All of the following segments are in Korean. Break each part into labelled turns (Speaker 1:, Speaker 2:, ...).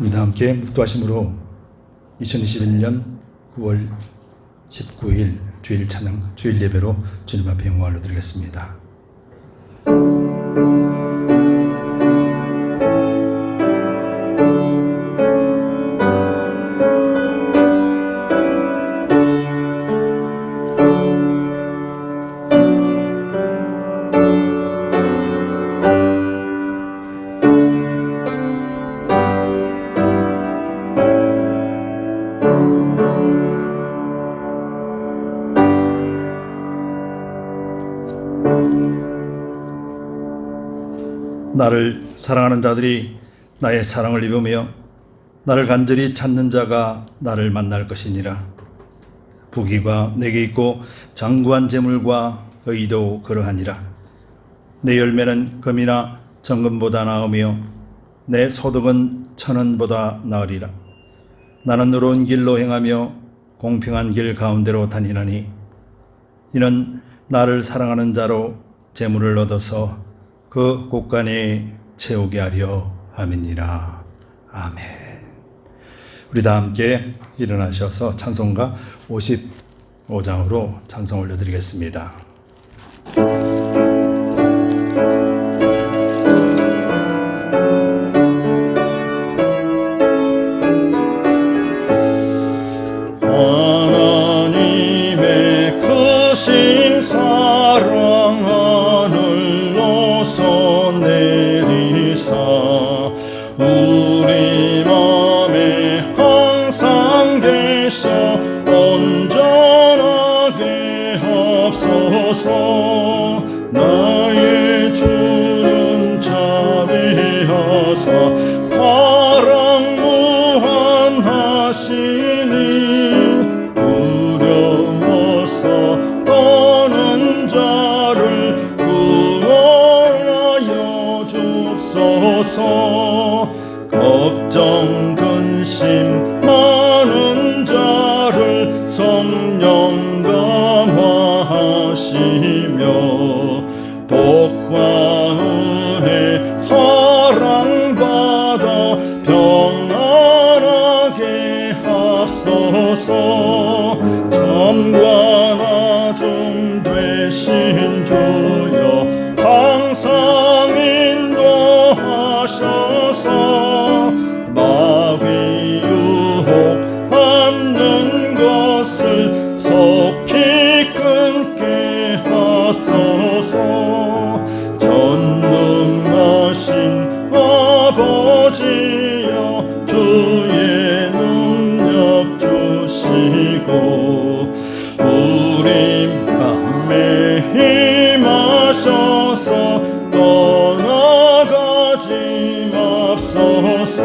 Speaker 1: 우리 다 함께 묵도하심으로 2021년 9월 19일 주일 찬양, 주일 예배로 주님 앞에 영광을 올려드리겠습니다. 나를 사랑하는 자들이 나의 사랑을 입으며 나를 간절히 찾는 자가 나를 만날 것이니라. 부귀가 내게 있고 장구한 재물과 의도 그러하니라. 내 열매는 금이나 정금보다 나으며 내 소득은 천원보다 나으리라. 나는 의로운 길로 행하며 공평한 길 가운데로 다니노니 이는 나를 사랑하는 자로 재물을 얻어서 그 곳간에 채우게 하려 함이니라. 아멘. 우리 다 함께 일어나셔서 찬송가 55장으로 찬송 올려드리겠습니다.
Speaker 2: 하나님의 크신 사랑 하늘로서 내리사 우리 맘에 항상 계셔 온전하게 합소서. 나의 주는 자비하사 사랑 무한하시니 두려워서 떠는 자를 구원하여 줍소서. 걱정 근심 많은 자를 성령 감화하시며 복과 은혜 사랑받아 평안하게 합소서. 참과 나중 되신 주여 항상 인도하셔서 마귀 유혹 받는 것을 속히 끊게 하소서. 전능하신 아버지여 주의 능력 주시고 우리 맘에 힘하셔서 떠나가지 맙소서.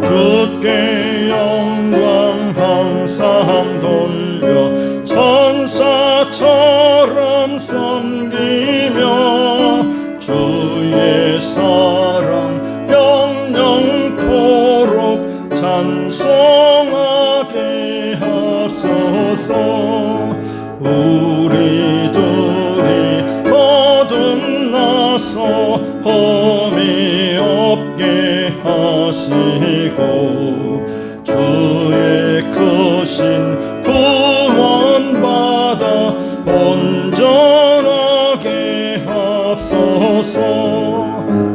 Speaker 2: 주께 영광 항상 돌려 천사처럼 섬기며 주의 사랑 영영토록 찬송하게 합소서. 우리들이 거듭나서 험이 없게 하시고 주의 크신 구원받아 온전하게 합소서.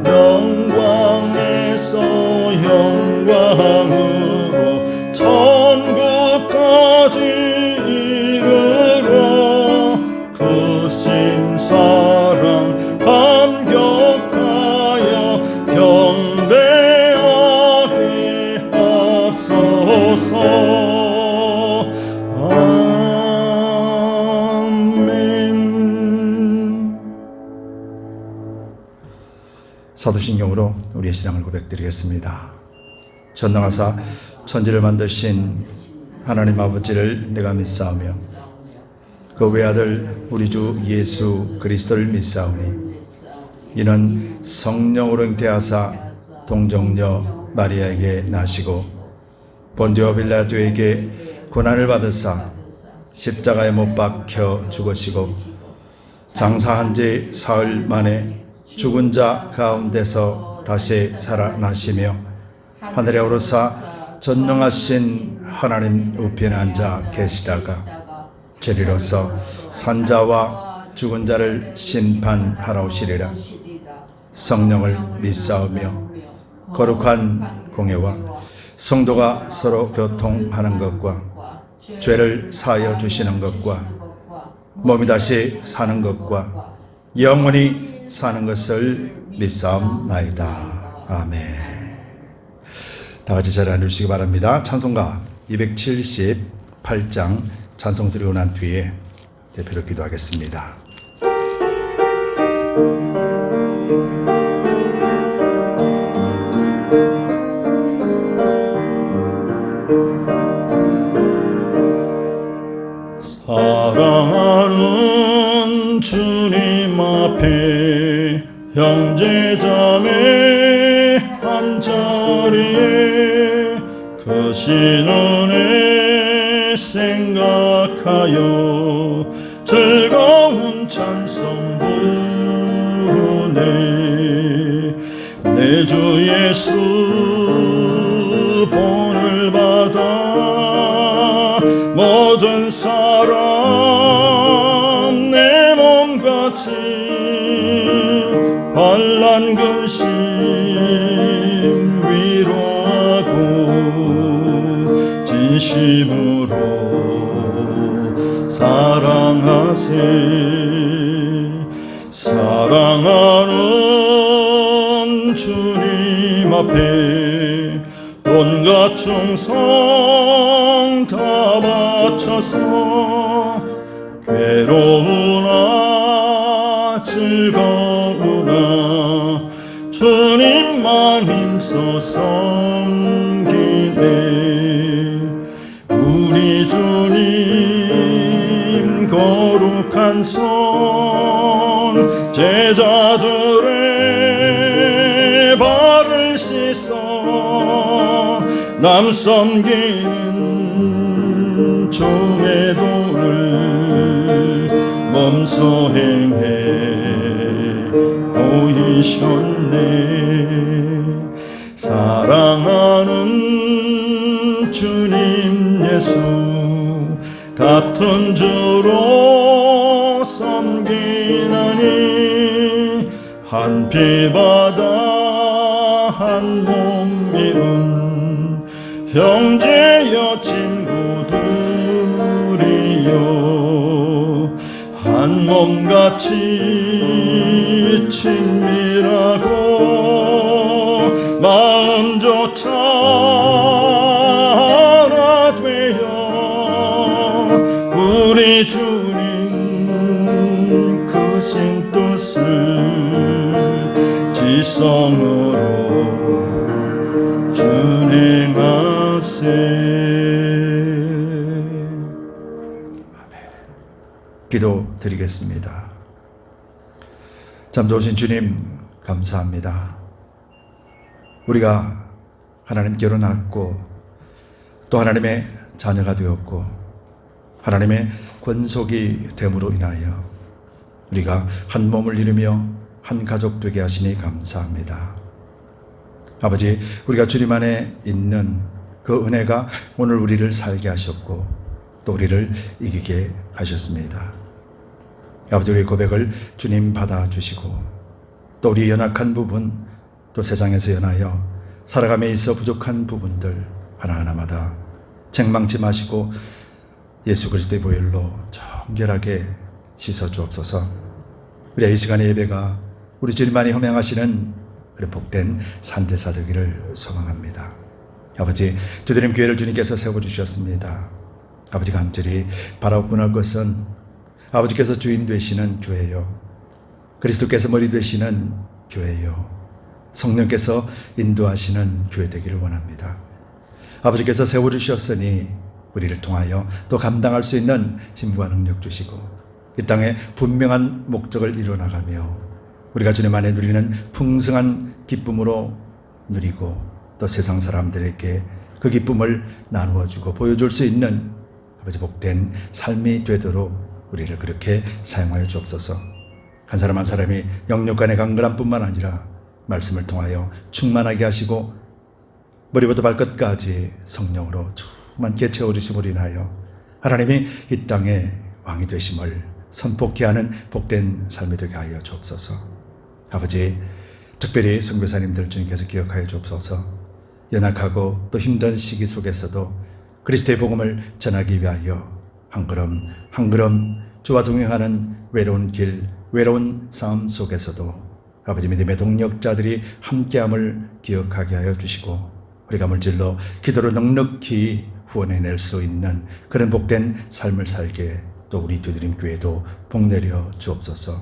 Speaker 2: 영광에서 영광으로 천국까지 이르러 크신 사랑 감격하여 경배하게 합소서.
Speaker 1: 사도신경으로 우리의 신앙을 고백드리겠습니다. 전능하사 천지를 만드신 하나님 아버지를 내가 믿사오며 그 외아들 우리 주 예수 그리스도를 믿사오니 이는 성령으로 잉태하사 동정녀 마리아에게 나시고 본디오 빌라도에게 고난을 받으사 십자가에 못 박혀 죽으시고 장사한 지 사흘 만에 죽은 자 가운데서 다시 살아나시며 하늘에 오르사 전능하신 하나님 우편에 앉아 계시다가 저리로서 산자와 죽은 자를 심판하러 오시리라. 성령을 믿사오며 거룩한 공예와 성도가 서로 교통하는 것과 죄를 사하여 주시는 것과 몸이 다시 사는 것과 영원히 사는 것을 믿사옵나이다. 아멘. 다 같이 자리에 앉으시기 바랍니다. 찬송가 278장 찬송 드리고 난 뒤에 대표로 기도하겠습니다.
Speaker 2: 사랑하는 주님 앞에 형제자매 한자리에 그 신은혜 생각하여 즐거운 찬송 부르네. 내 주 예수 본을 받아 모든 사람 내 몸같이 환난 근심 위로하고 진심으로 사랑하세. 사랑하는 주님 앞에 온갖 충성 다 바쳐서 괴로우나 즐거우나 주님만 힘써 섬기네. 우리 주님 거룩한 손 제자들의 발을 씻어 남 섬기는 종의 도를 몸소 행해 보이셨네. 사랑하는 주님 예수 같은 주로 섬기나니 한 피바다 한 몸 이룬 형제여 친구들이여 한 몸같이 친밀하고 마음조차 하나 되어 우리 주님 크신 뜻을 지성으로 준행하세.
Speaker 1: 기도 드리겠습니다. 참 좋으신 주님 감사합니다. 우리가 하나님께로 낳고 또 하나님의 자녀가 되었고 하나님의 권속이 됨으로 인하여 우리가 한 몸을 이루며 한 가족 되게 하시니 감사합니다. 아버지, 우리가 주님 안에 있는 그 은혜가 오늘 우리를 살게 하셨고 또 우리를 이기게 하셨습니다. 아버지, 우리의 고백을 주님 받아주시고 또 우리의 연약한 부분 또 세상에서 연하여 살아감에 있어 부족한 부분들 하나하나마다 책망치 마시고 예수 그리스도의 보혈로 정결하게 씻어주옵소서. 우리의 이 시간의 예배가 우리 주님만이 허명하시는 그런 복된 산제사 되기를 소망합니다. 아버지, 주드림 교회를 주님께서 세워주셨습니다. 아버지, 간절히 바라보고 할 것은 아버지께서 주인 되시는 교회요, 그리스도께서 머리 되시는 교회요, 성령께서 인도하시는 교회 되기를 원합니다. 아버지께서 세워주셨으니 우리를 통하여 또 감당할 수 있는 힘과 능력 주시고 이 땅에 분명한 목적을 이루어나가며 우리가 주님 안에 누리는 풍성한 기쁨으로 누리고 또 세상 사람들에게 그 기쁨을 나누어주고 보여줄 수 있는 아버지 복된 삶이 되도록 우리를 그렇게 사용하여 주옵소서. 한 사람 한 사람이 영육 간의 강건함뿐만 아니라 말씀을 통하여 충만하게 하시고 머리부터 발끝까지 성령으로 충만케 채워주심으로 인하여 하나님이 이 땅에 왕이 되심을 선포케 하는 복된 삶이 되게 하여 주옵소서. 아버지, 특별히 선교사님들 주님께서 기억하여 주옵소서. 연약하고 또 힘든 시기 속에서도 그리스도의 복음을 전하기 위하여 한 걸음 한 걸음 주와 동행하는 외로운 길, 외로운 삶 속에서도 아버지 믿음의 동력자들이 함께함을 기억하게 하여 주시고 우리가 물질로 기도로 넉넉히 후원해낼 수 있는 그런 복된 삶을 살게 또 우리 두드림 교회도 복내려 주옵소서.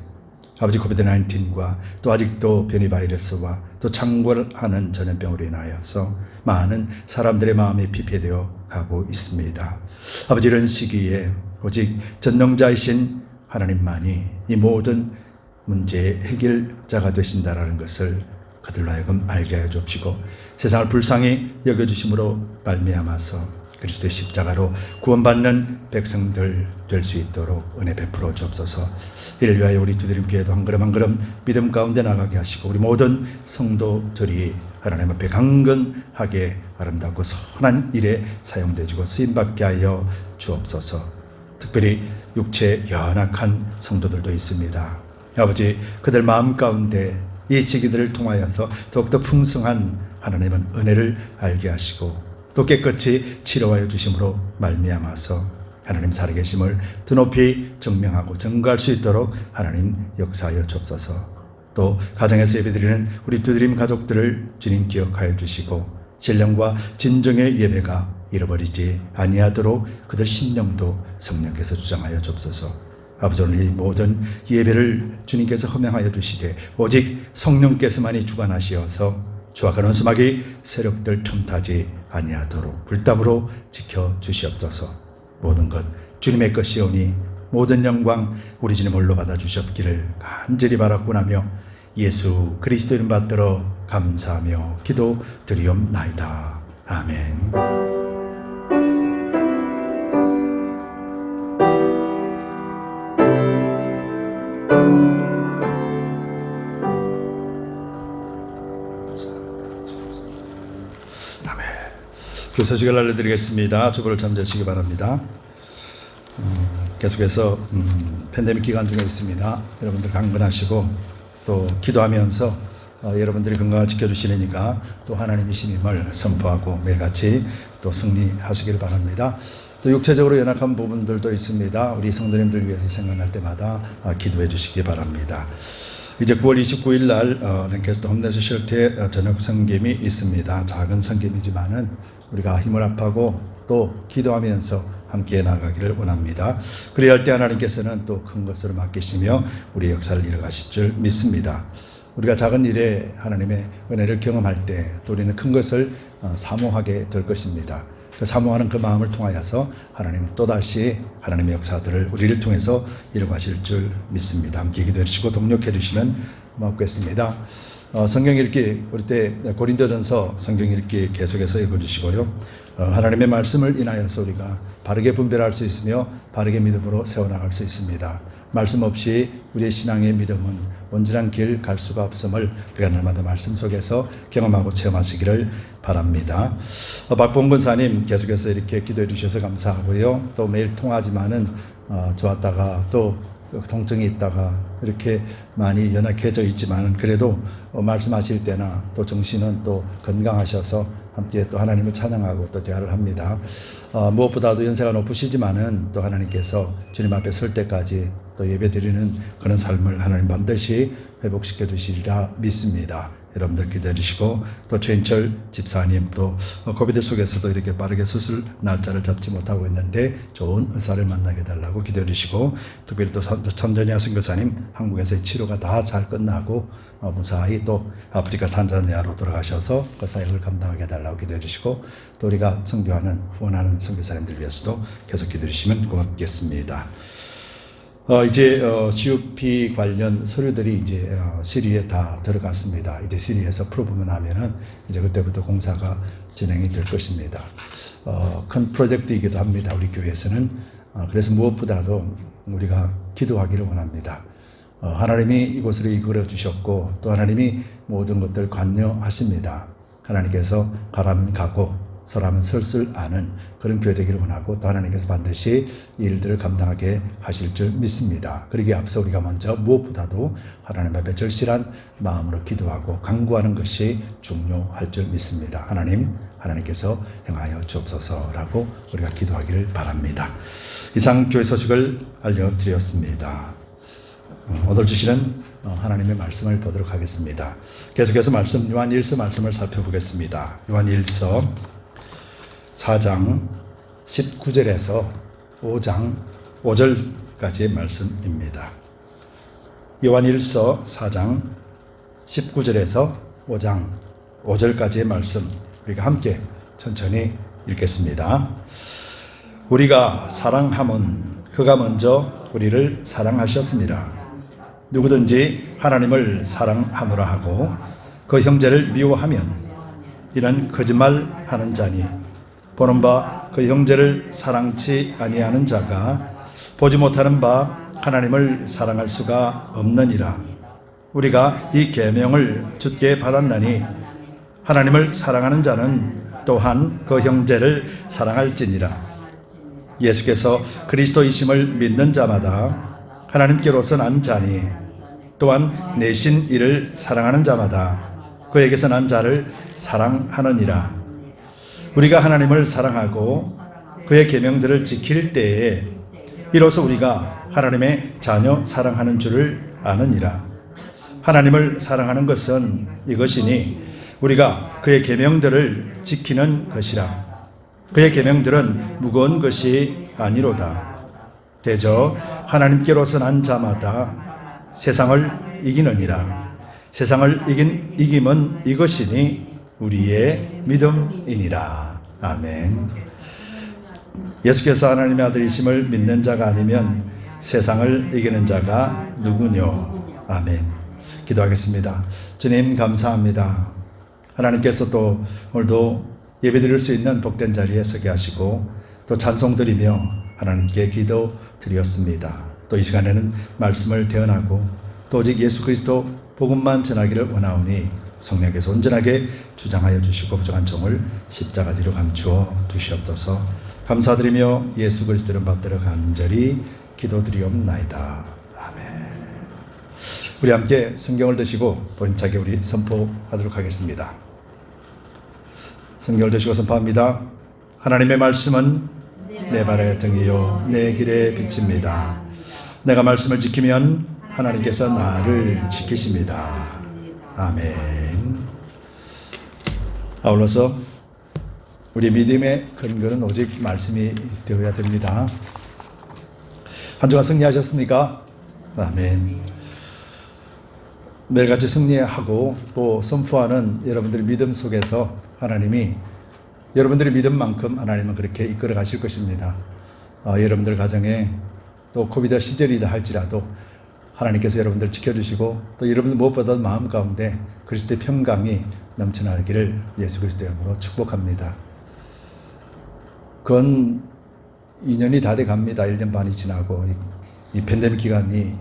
Speaker 1: 아버지, 코비드-19과 또 아직도 변이 바이러스와 또 창궐하는 전염병으로 인하여서 많은 사람들의 마음이 피폐되어 가고 있습니다. 아버지, 이런 시기에 오직 전능자이신 하나님만이 이 모든 문제의 해결자가 되신다라는 것을 그들로 하여금 알게 하여 주옵시고 세상을 불쌍히 여겨주심으로 말미암아서 그리스도의 십자가로 구원받는 백성들 될 수 있도록 은혜 베풀어 주옵소서. 이를 위하여 우리 두드림 교회도 한 걸음 한 걸음 믿음 가운데 나가게 하시고 우리 모든 성도들이 하나님 앞에 강건하게 아름답고 선한 일에 사용되어지고 쓰임받게 하여 주옵소서. 특별히 육체 연약한 성도들도 있습니다. 아버지, 그들 마음 가운데 이 시기들을 통하여서 더욱더 풍성한 하나님은 은혜를 알게 하시고 또 깨끗이 치료하여 주심으로 말미암아서 하나님 살아계심을 드높이 증명하고 증거할 수 있도록 하나님 역사하여 주옵소서. 또 가정에서 예배드리는 우리 두드림 가족들을 주님 기억하여 주시고 신령과 진정의 예배가 잃어버리지 아니하도록 그들 심령도 성령께서 주장하여 주옵소서. 아버지, 오늘 이 모든 예배를 주님께서 허명하여 주시되 오직 성령께서만이 주관하시어서 주와 근원수막이 세력들 틈타지 아니하도록 불담으로 지켜주시옵소서. 모든 것 주님의 것이오니 모든 영광 우리 주님 홀로 받아주시옵기를 간절히 바라고나며 예수 그리스도 이름 받들어 감사하며 기도드리옵나이다. 아멘. 소식을 알려드리겠습니다. 주보를 잠재시기 바랍니다. 계속해서 팬데믹 기간 중에 있습니다. 여러분들 강건하시고 또 기도하면서 여러분들이 건강을 지켜주시니까 또 하나님의 신임을 선포하고 매일같이 또 승리하시길 바랍니다. 또 육체적으로 연약한 부분들도 있습니다. 우리 성도님들 위해서 생각날 때마다 기도해 주시기 바랍니다. 이제 9월 29일 날 랭캐스터 홈네스 쉘터에 저녁 성김이 있습니다. 작은 성김이지만은 우리가 힘을 합하고 또 기도하면서 함께 나가기를 원합니다. 그리할 때 하나님께서는 또 큰 것으로 맡기시며 우리 역사를 이뤄가실 줄 믿습니다. 우리가 작은 일에 하나님의 은혜를 경험할 때 또 우리는 큰 것을 사모하게 될 것입니다. 그 사모하는 그 마음을 통하여서 하나님은 또다시 하나님의 역사들을 우리를 통해서 이루가실 줄 믿습니다. 함께 기도해 주시고 동력해 주시면 고맙겠습니다. 성경 읽기, 우리 때 고린도전서 성경 읽기 계속해서 읽어주시고요. 하나님의 말씀을 인하여서 우리가 바르게 분별할 수 있으며 바르게 믿음으로 세워나갈 수 있습니다. 말씀 없이 우리의 신앙의 믿음은 온전한 길 갈 수가 없음을 우리가 날마다 말씀 속에서 경험하고 체험하시기를 바랍니다. 박봉근사님 계속해서 이렇게 기도해 주셔서 감사하고요. 또 매일 통하지만은 좋았다가 또 통증이 있다가 이렇게 많이 연약해져 있지만 그래도 말씀하실 때나 또 정신은 또 건강하셔서 함께 또 하나님을 찬양하고 또 대화를 합니다. 무엇보다도 연세가 높으시지만은 또 하나님께서 주님 앞에 설 때까지 또 예배 드리는 그런 삶을 하나님 반드시 회복시켜 주시리라 믿습니다. 여러분들 기도해 주시고 또 최인철 집사님 또 코비드 속에서도 이렇게 빠르게 수술 날짜를 잡지 못하고 있는데 좋은 의사를 만나게 해달라고 기도해 주시고 특별히 또 천전야 선교사님 한국에서의 치료가 다 잘 끝나고 무사히 또 아프리카 탄자니아로 돌아가셔서 그 사역을 감당하게 해달라고 기도해 주시고 또 우리가 선교하는 후원하는 선교사님들 위해서도 계속 기도해 주시면 고맙겠습니다. 이제 CUP 관련 서류들이 이제 시리에 다 들어갔습니다. 이제 시리에서 프로브만 하면은 이제 그때부터 공사가 진행이 될 것입니다. 큰 프로젝트이기도 합니다. 우리 교회에서는. 그래서 무엇보다도 우리가 기도하기를 원합니다. 하나님이 이곳을 이끌어 주셨고 또 하나님이 모든 것들 관여하십니다. 하나님께서 가라면 가고 서라면 설 줄 아는 그런 교회 되기를 원하고, 또 하나님께서 반드시 이 일들을 감당하게 하실 줄 믿습니다. 그러기에 앞서 우리가 먼저 무엇보다도 하나님 앞에 절실한 마음으로 기도하고 간구하는 것이 중요할 줄 믿습니다. 하나님께서 행하여 주옵소서라고 우리가 기도하기를 바랍니다. 이상 교회 소식을 알려드렸습니다. 오늘 주시는 하나님의 말씀을 보도록 하겠습니다. 계속해서 요한일서 말씀을 살펴보겠습니다. 요한일서 4장 19절에서 5장 5절까지의 말씀입니다. 요한일서 4장 19절에서 5장 5절까지의 말씀, 우리가 함께 천천히 읽겠습니다. 우리가 사랑함은 그가 먼저 우리를 사랑하셨습니다. 누구든지 하나님을 사랑하노라 하고 그 형제를 미워하면 이는 거짓말하는 자니, 보는 바 그 형제를 사랑치 아니하는 자가 보지 못하는 바 하나님을 사랑할 수가 없느니라. 우리가 이 계명을 주께 받았나니 하나님을 사랑하는 자는 또한 그 형제를 사랑할지니라. 예수께서 그리스도이심을 믿는 자마다 하나님께로서 난 자니, 또한 내신 이를 사랑하는 자마다 그에게서 난 자를 사랑하느니라. 우리가 하나님을 사랑하고 그의 계명들을 지킬 때에 이로써 우리가 하나님의 자녀 사랑하는 줄을 아느니라. 하나님을 사랑하는 것은 이것이니 우리가 그의 계명들을 지키는 것이라. 그의 계명들은 무거운 것이 아니로다. 대저 하나님께로서 난 자마다 세상을 이기느니라. 세상을 이김은 이것이니 우리의 믿음이니라. 아멘. 예수께서 하나님의 아들이심을 믿는 자가 아니면 세상을 이기는 자가 누구뇨? 아멘. 기도하겠습니다. 주님 감사합니다. 하나님께서 또 오늘도 예배드릴 수 있는 복된 자리에 서게 하시고 또 찬송 드리며 하나님께 기도 드렸습니다. 또 이 시간에는 말씀을 대언하고 또 오직 예수 그리스도 복음만 전하기를 원하오니 성령께서 온전하게 주장하여 주시고 부족한 종을 십자가 뒤로 감추어 두시옵소서. 감사드리며 예수 그리스도를 받들어 간절히 기도드리옵나이다. 아멘. 우리 함께 성경을 드시고 본차게 우리 선포하도록 하겠습니다. 성경을 드시고 선포합니다. 하나님의 말씀은 내 발의 등이요 내 길의 빛입니다. 내가 말씀을 지키면 하나님께서 나를 지키십니다. 아멘. 아울러서 우리 믿음의 근거는 오직 말씀이 되어야 됩니다. 한 주간 승리하셨습니까? 아멘. 매일같이 승리하고 또 선포하는 여러분들의 믿음 속에서 하나님이 여러분들의 믿음만큼 하나님은 그렇게 이끌어 가실 것입니다. 여러분들 가정에 또 코비드 시절이다 할지라도 하나님께서 여러분들 지켜주시고 또 여러분들 무엇보다도 마음 가운데 그리스도의 평강이 넘쳐나기를 예수 그리스도의 이름으로 축복합니다. 건 2년이 다 돼 갑니다. 1년 반이 지나고 이 팬데믹 기간이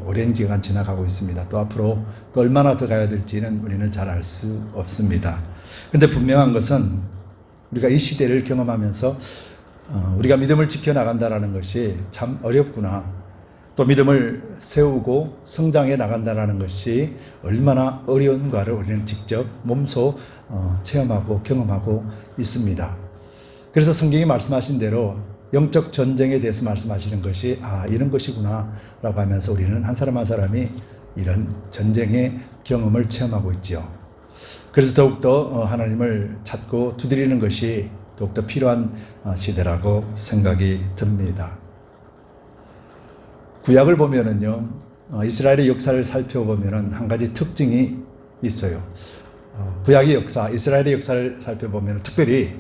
Speaker 1: 오랜 기간 지나가고 있습니다. 또 앞으로 또 얼마나 더 가야 될지는 우리는 잘 알 수 없습니다. 그런데 분명한 것은 우리가 이 시대를 경험하면서 우리가 믿음을 지켜나간다는 것이 참 어렵구나. 또 믿음을 세우고 성장해 나간다는 것이 얼마나 어려운가를 우리는 직접 몸소 체험하고 경험하고 있습니다. 그래서 성경이 말씀하신 대로 영적 전쟁에 대해서 말씀하시는 것이 이런 것이구나 라고 하면서 우리는 한 사람 한 사람이 이런 전쟁의 경험을 체험하고 있지요. 그래서 더욱더 하나님을 찾고 두드리는 것이 더욱더 필요한 시대라고 생각이 듭니다. 구약을 보면은요, 이스라엘의 역사를 살펴보면은 한 가지 특징이 있어요. 구약의 역사, 이스라엘의 역사를 살펴보면 특별히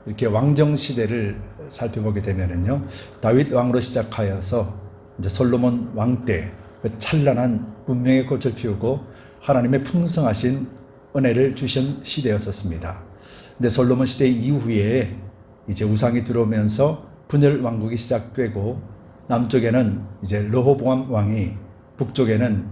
Speaker 1: 이렇게 왕정 시대를 살펴보게 되면은요, 다윗 왕으로 시작하여서 이제 솔로몬 왕 때 그 찬란한 문명의 꽃을 피우고 하나님의 풍성하신 은혜를 주신 시대였었습니다. 근데 솔로몬 시대 이후에 이제 우상이 들어오면서 분열 왕국이 시작되고 남쪽에는 이제 르호보암 왕이, 북쪽에는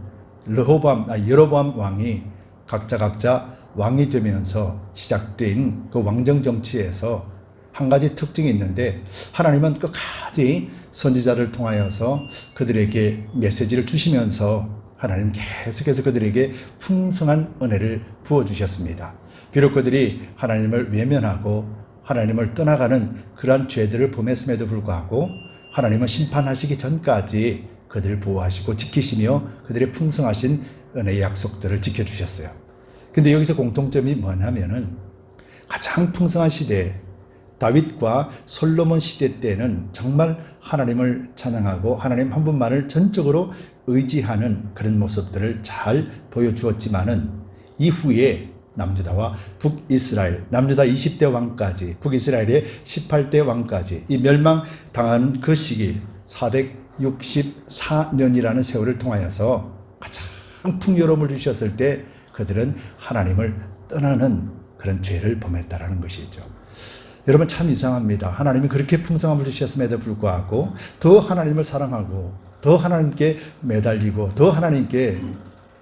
Speaker 1: 여로보암 왕이 각자 왕이 되면서 시작된 그 왕정 정치에서 한 가지 특징이 있는데, 하나님은 끝까지 선지자를 통하여서 그들에게 메시지를 주시면서 하나님 계속해서 그들에게 풍성한 은혜를 부어주셨습니다. 비록 그들이 하나님을 외면하고 하나님을 떠나가는 그러한 죄들을 범했음에도 불구하고 하나님은 심판하시기 전까지 그들을 보호하시고 지키시며 그들의 풍성하신 은혜의 약속들을 지켜주셨어요. 근데 여기서 공통점이 뭐냐면은, 가장 풍성한 시대 다윗과 솔로몬 시대 때는 정말 하나님을 찬양하고 하나님 한 분만을 전적으로 의지하는 그런 모습들을 잘 보여주었지만은, 이후에 남유다와 북이스라엘, 남유다 20대 왕까지, 북이스라엘의 18대 왕까지 이 멸망당한 그 시기 464년이라는 세월을 통하여서 가장 풍요로움을 주셨을 때 그들은 하나님을 떠나는 그런 죄를 범했다라는 것이죠. 여러분, 참 이상합니다. 하나님이 그렇게 풍성함을 주셨음에도 불구하고 더 하나님을 사랑하고 더 하나님께 매달리고 더 하나님께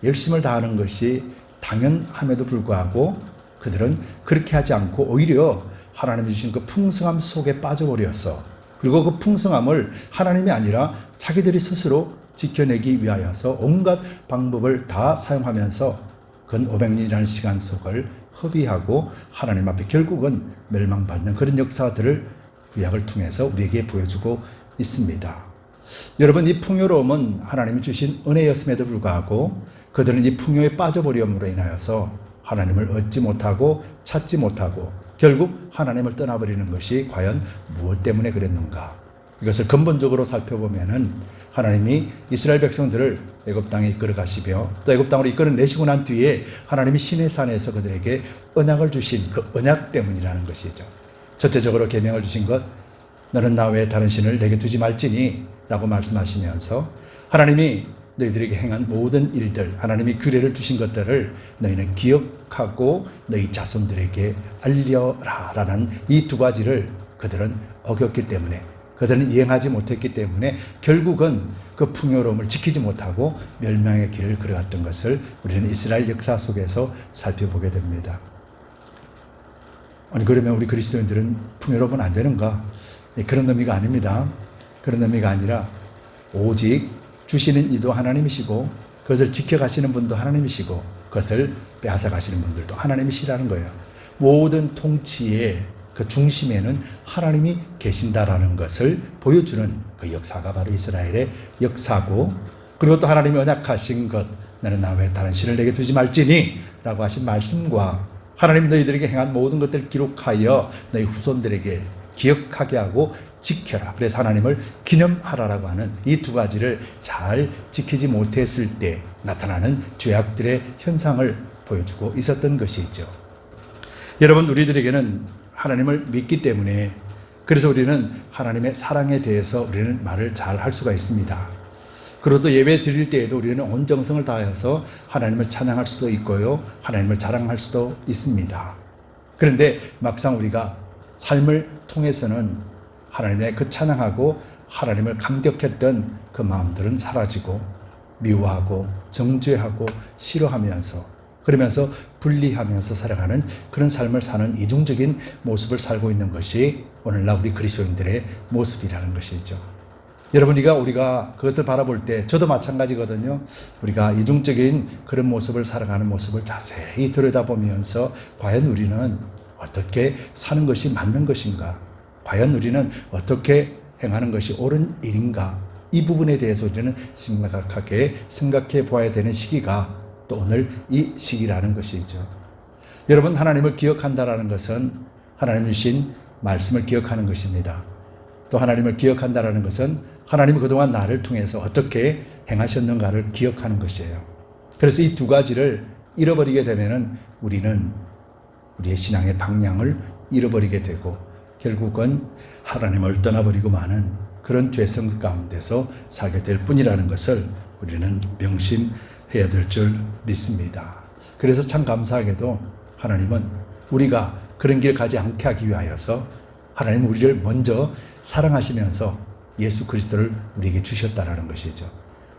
Speaker 1: 열심을 다하는 것이 당연함에도 불구하고 그들은 그렇게 하지 않고 오히려 하나님이 주신 그 풍성함 속에 빠져버려서, 그리고 그 풍성함을 하나님이 아니라 자기들이 스스로 지켜내기 위하여서 온갖 방법을 다 사용하면서 근 500년이라는 시간 속을 허비하고 하나님 앞에 결국은 멸망받는 그런 역사들을 구약을 통해서 우리에게 보여주고 있습니다. 여러분, 이 풍요로움은 하나님이 주신 은혜였음에도 불구하고 그들은 이 풍요에 빠져버림으로 인하여서 하나님을 얻지 못하고 찾지 못하고 결국 하나님을 떠나버리는 것이 과연 무엇 때문에 그랬는가? 이것을 근본적으로 살펴보면은 하나님이 이스라엘 백성들을 애굽 땅에 이끌어 가시며 또 애굽 땅으로 이끌어내시고 난 뒤에 하나님이 시내산에서 그들에게 언약을 주신 그 언약 때문이라는 것이죠. 첫째적으로 계명을 주신 것, 너는 나 외에 다른 신을 내게 두지 말지니 라고 말씀하시면서 하나님이 너희들에게 행한 모든 일들, 하나님이 규례를 주신 것들을 너희는 기억하고 너희 자손들에게 알려라 라는 이 두 가지를 그들은 어겼기 때문에, 그들은 이행하지 못했기 때문에 결국은 그 풍요로움을 지키지 못하고 멸망의 길을 걸어갔던 것을 우리는 이스라엘 역사 속에서 살펴보게 됩니다. 아니, 그러면 우리 그리스도인들은 풍요로우면 안 되는가? 그런 의미가 아닙니다. 그런 의미가 아니라 오직 주시는 이도 하나님이시고 그것을 지켜가시는 분도 하나님이시고 그것을 빼앗아가시는 분들도 하나님이시라는 거예요. 모든 통치의 그 중심에는 하나님이 계신다라는 것을 보여주는 그 역사가 바로 이스라엘의 역사고, 그리고 또 하나님이 언약하신 것, 너는 나 외에 다른 신을 내게 두지 말지니 라고 하신 말씀과 하나님 너희들에게 행한 모든 것들을 기록하여 너희 후손들에게 기억하게 하고 지켜라, 그래서 하나님을 기념하라라고 하는 이 두 가지를 잘 지키지 못했을 때 나타나는 죄악들의 현상을 보여주고 있었던 것이죠. 여러분, 우리들에게는 하나님을 믿기 때문에, 그래서 우리는 하나님의 사랑에 대해서 우리는 말을 잘 할 수가 있습니다. 그리고 또 예배 드릴 때에도 우리는 온 정성을 다해서 하나님을 찬양할 수도 있고요, 하나님을 자랑할 수도 있습니다. 그런데 막상 우리가 삶을 통해서는 하나님의 그 찬양하고 하나님을 감격했던 그 마음들은 사라지고 미워하고 정죄하고 싫어하면서, 그러면서 분리하면서 살아가는 그런 삶을 사는 이중적인 모습을 살고 있는 것이 오늘날 우리 그리스도인들의 모습이라는 것이죠. 여러분, 우리가 그것을 바라볼 때 저도 마찬가지거든요. 우리가 이중적인 그런 모습을 살아가는 모습을 자세히 들여다보면서 과연 우리는 어떻게 사는 것이 맞는 것인가? 과연 우리는 어떻게 행하는 것이 옳은 일인가? 이 부분에 대해서 우리는 심각하게 생각해 보아야 되는 시기가 또 오늘 이 시기라는 것이죠. 여러분, 하나님을 기억한다라는 것은 하나님 주신 말씀을 기억하는 것입니다. 또 하나님을 기억한다라는 것은 하나님이 그동안 나를 통해서 어떻게 행하셨는가를 기억하는 것이에요. 그래서 이 두 가지를 잃어버리게 되면은 우리는 우리의 신앙의 방향을 잃어버리게 되고 결국은 하나님을 떠나버리고 마는 그런 죄성 가운데서 살게 될 뿐이라는 것을 우리는 명심해야 될 줄 믿습니다. 그래서 참 감사하게도 하나님은 우리가 그런 길 가지 않게 하기 위하여서 하나님은 우리를 먼저 사랑하시면서 예수 그리스도를 우리에게 주셨다라는 것이죠.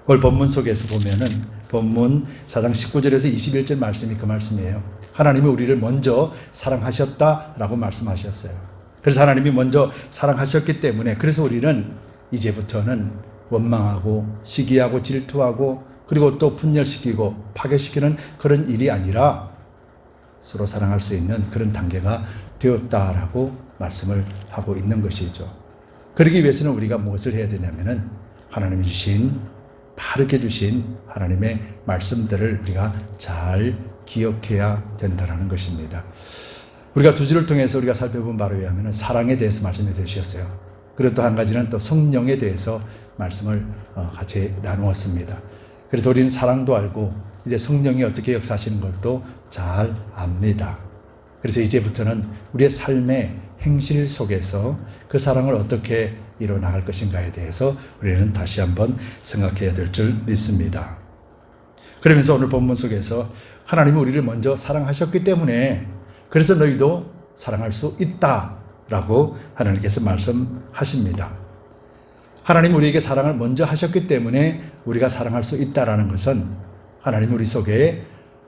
Speaker 1: 오늘 본문 속에서 보면은 본문 4장 19절에서 21절 말씀이 그 말씀이에요. 하나님이 우리를 먼저 사랑하셨다라고 말씀하셨어요. 그래서 하나님이 먼저 사랑하셨기 때문에 그래서 우리는 이제부터는 원망하고 시기하고 질투하고 그리고 또 분열시키고 파괴시키는 그런 일이 아니라 서로 사랑할 수 있는 그런 단계가 되었다라고 말씀을 하고 있는 것이죠. 그러기 위해서는 우리가 무엇을 해야 되냐면은 하나님이 주신 바르게 주신 하나님의 말씀들을 우리가 잘 기억해야 된다는 것입니다. 우리가 두 주를 통해서 우리가 살펴본 바로 하면은 사랑에 대해서 말씀해 주셨어요. 그리고 또 한 가지는 또 성령에 대해서 말씀을 같이 나누었습니다. 그래서 우리는 사랑도 알고 이제 성령이 어떻게 역사하시는 것도 잘 압니다. 그래서 이제부터는 우리의 삶의 행실 속에서 그 사랑을 어떻게 이뤄나갈 것인가에 대해서 우리는 다시 한번 생각해야 될 줄 믿습니다. 그러면서 오늘 본문 속에서 하나님이 우리를 먼저 사랑하셨기 때문에 그래서 너희도 사랑할 수 있다라고 하나님께서 말씀하십니다. 하나님이 우리에게 사랑을 먼저 하셨기 때문에 우리가 사랑할 수 있다라는 것은 하나님이 우리 속에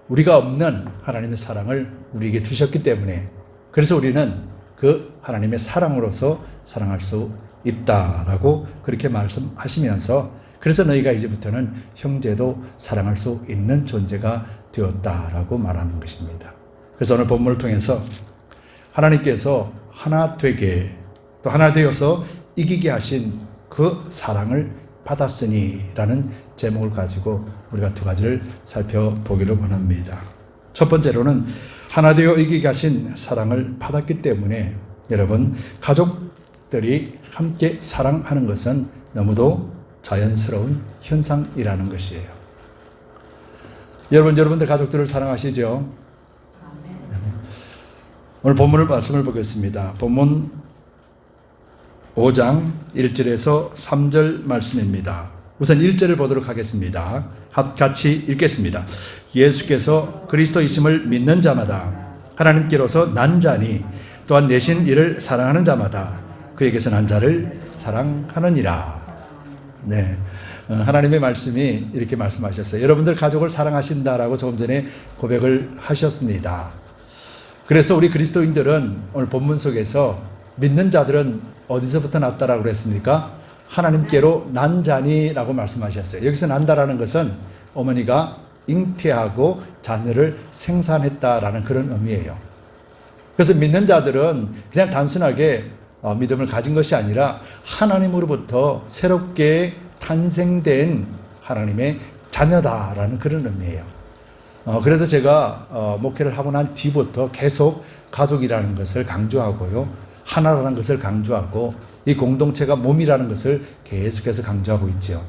Speaker 1: 우리가 없는 하나님의 사랑을 우리에게 주셨기 때문에 그래서 우리는 그 하나님의 사랑으로서 사랑할 수 있다라고 그렇게 말씀하시면서 그래서 너희가 이제부터는 형제도 사랑할 수 있는 존재가 되었다라고 말하는 것입니다. 그래서 오늘 본문을 통해서 하나님께서 하나 되게 또 하나 되어서 이기게 하신 그 사랑을 받았으니 라는 제목을 가지고 우리가 두 가지를 살펴보기를 원합니다. 첫 번째로는 하나 되어 이기게 하신 사랑을 받았기 때문에 여러분 가족들이 함께 사랑하는 것은 너무도 자연스러운 현상이라는 것이에요. 여러분들 가족들을 사랑하시죠? 오늘 본문을 말씀을 보겠습니다. 본문 5장 1절에서 3절 말씀입니다. 우선 1절을 보도록 하겠습니다. 같이 읽겠습니다. 예수께서 그리스도이심을 믿는 자마다 하나님께로서 난 자니 또한 내신 이를 사랑하는 자마다 그에게서 난 자를 사랑하느니라. 네, 하나님의 말씀이 이렇게 말씀하셨어요. 여러분들 가족을 사랑하신다라고 조금 전에 고백을 하셨습니다. 그래서 우리 그리스도인들은 오늘 본문 속에서 믿는 자들은 어디서부터 났다라고 그랬습니까? 하나님께로 난 자니라고 말씀하셨어요. 여기서 난다라는 것은 어머니가 잉태하고 자녀를 생산했다라는 그런 의미예요. 그래서 믿는 자들은 그냥 단순하게 믿음을 가진 것이 아니라 하나님으로부터 새롭게 탄생된 하나님의 자녀다라는 그런 의미예요. 그래서 제가 목회를 하고 난 뒤부터 계속 가족이라는 것을 강조하고요. 하나라는 것을 강조하고 이 공동체가 몸이라는 것을 계속해서 강조하고 있죠.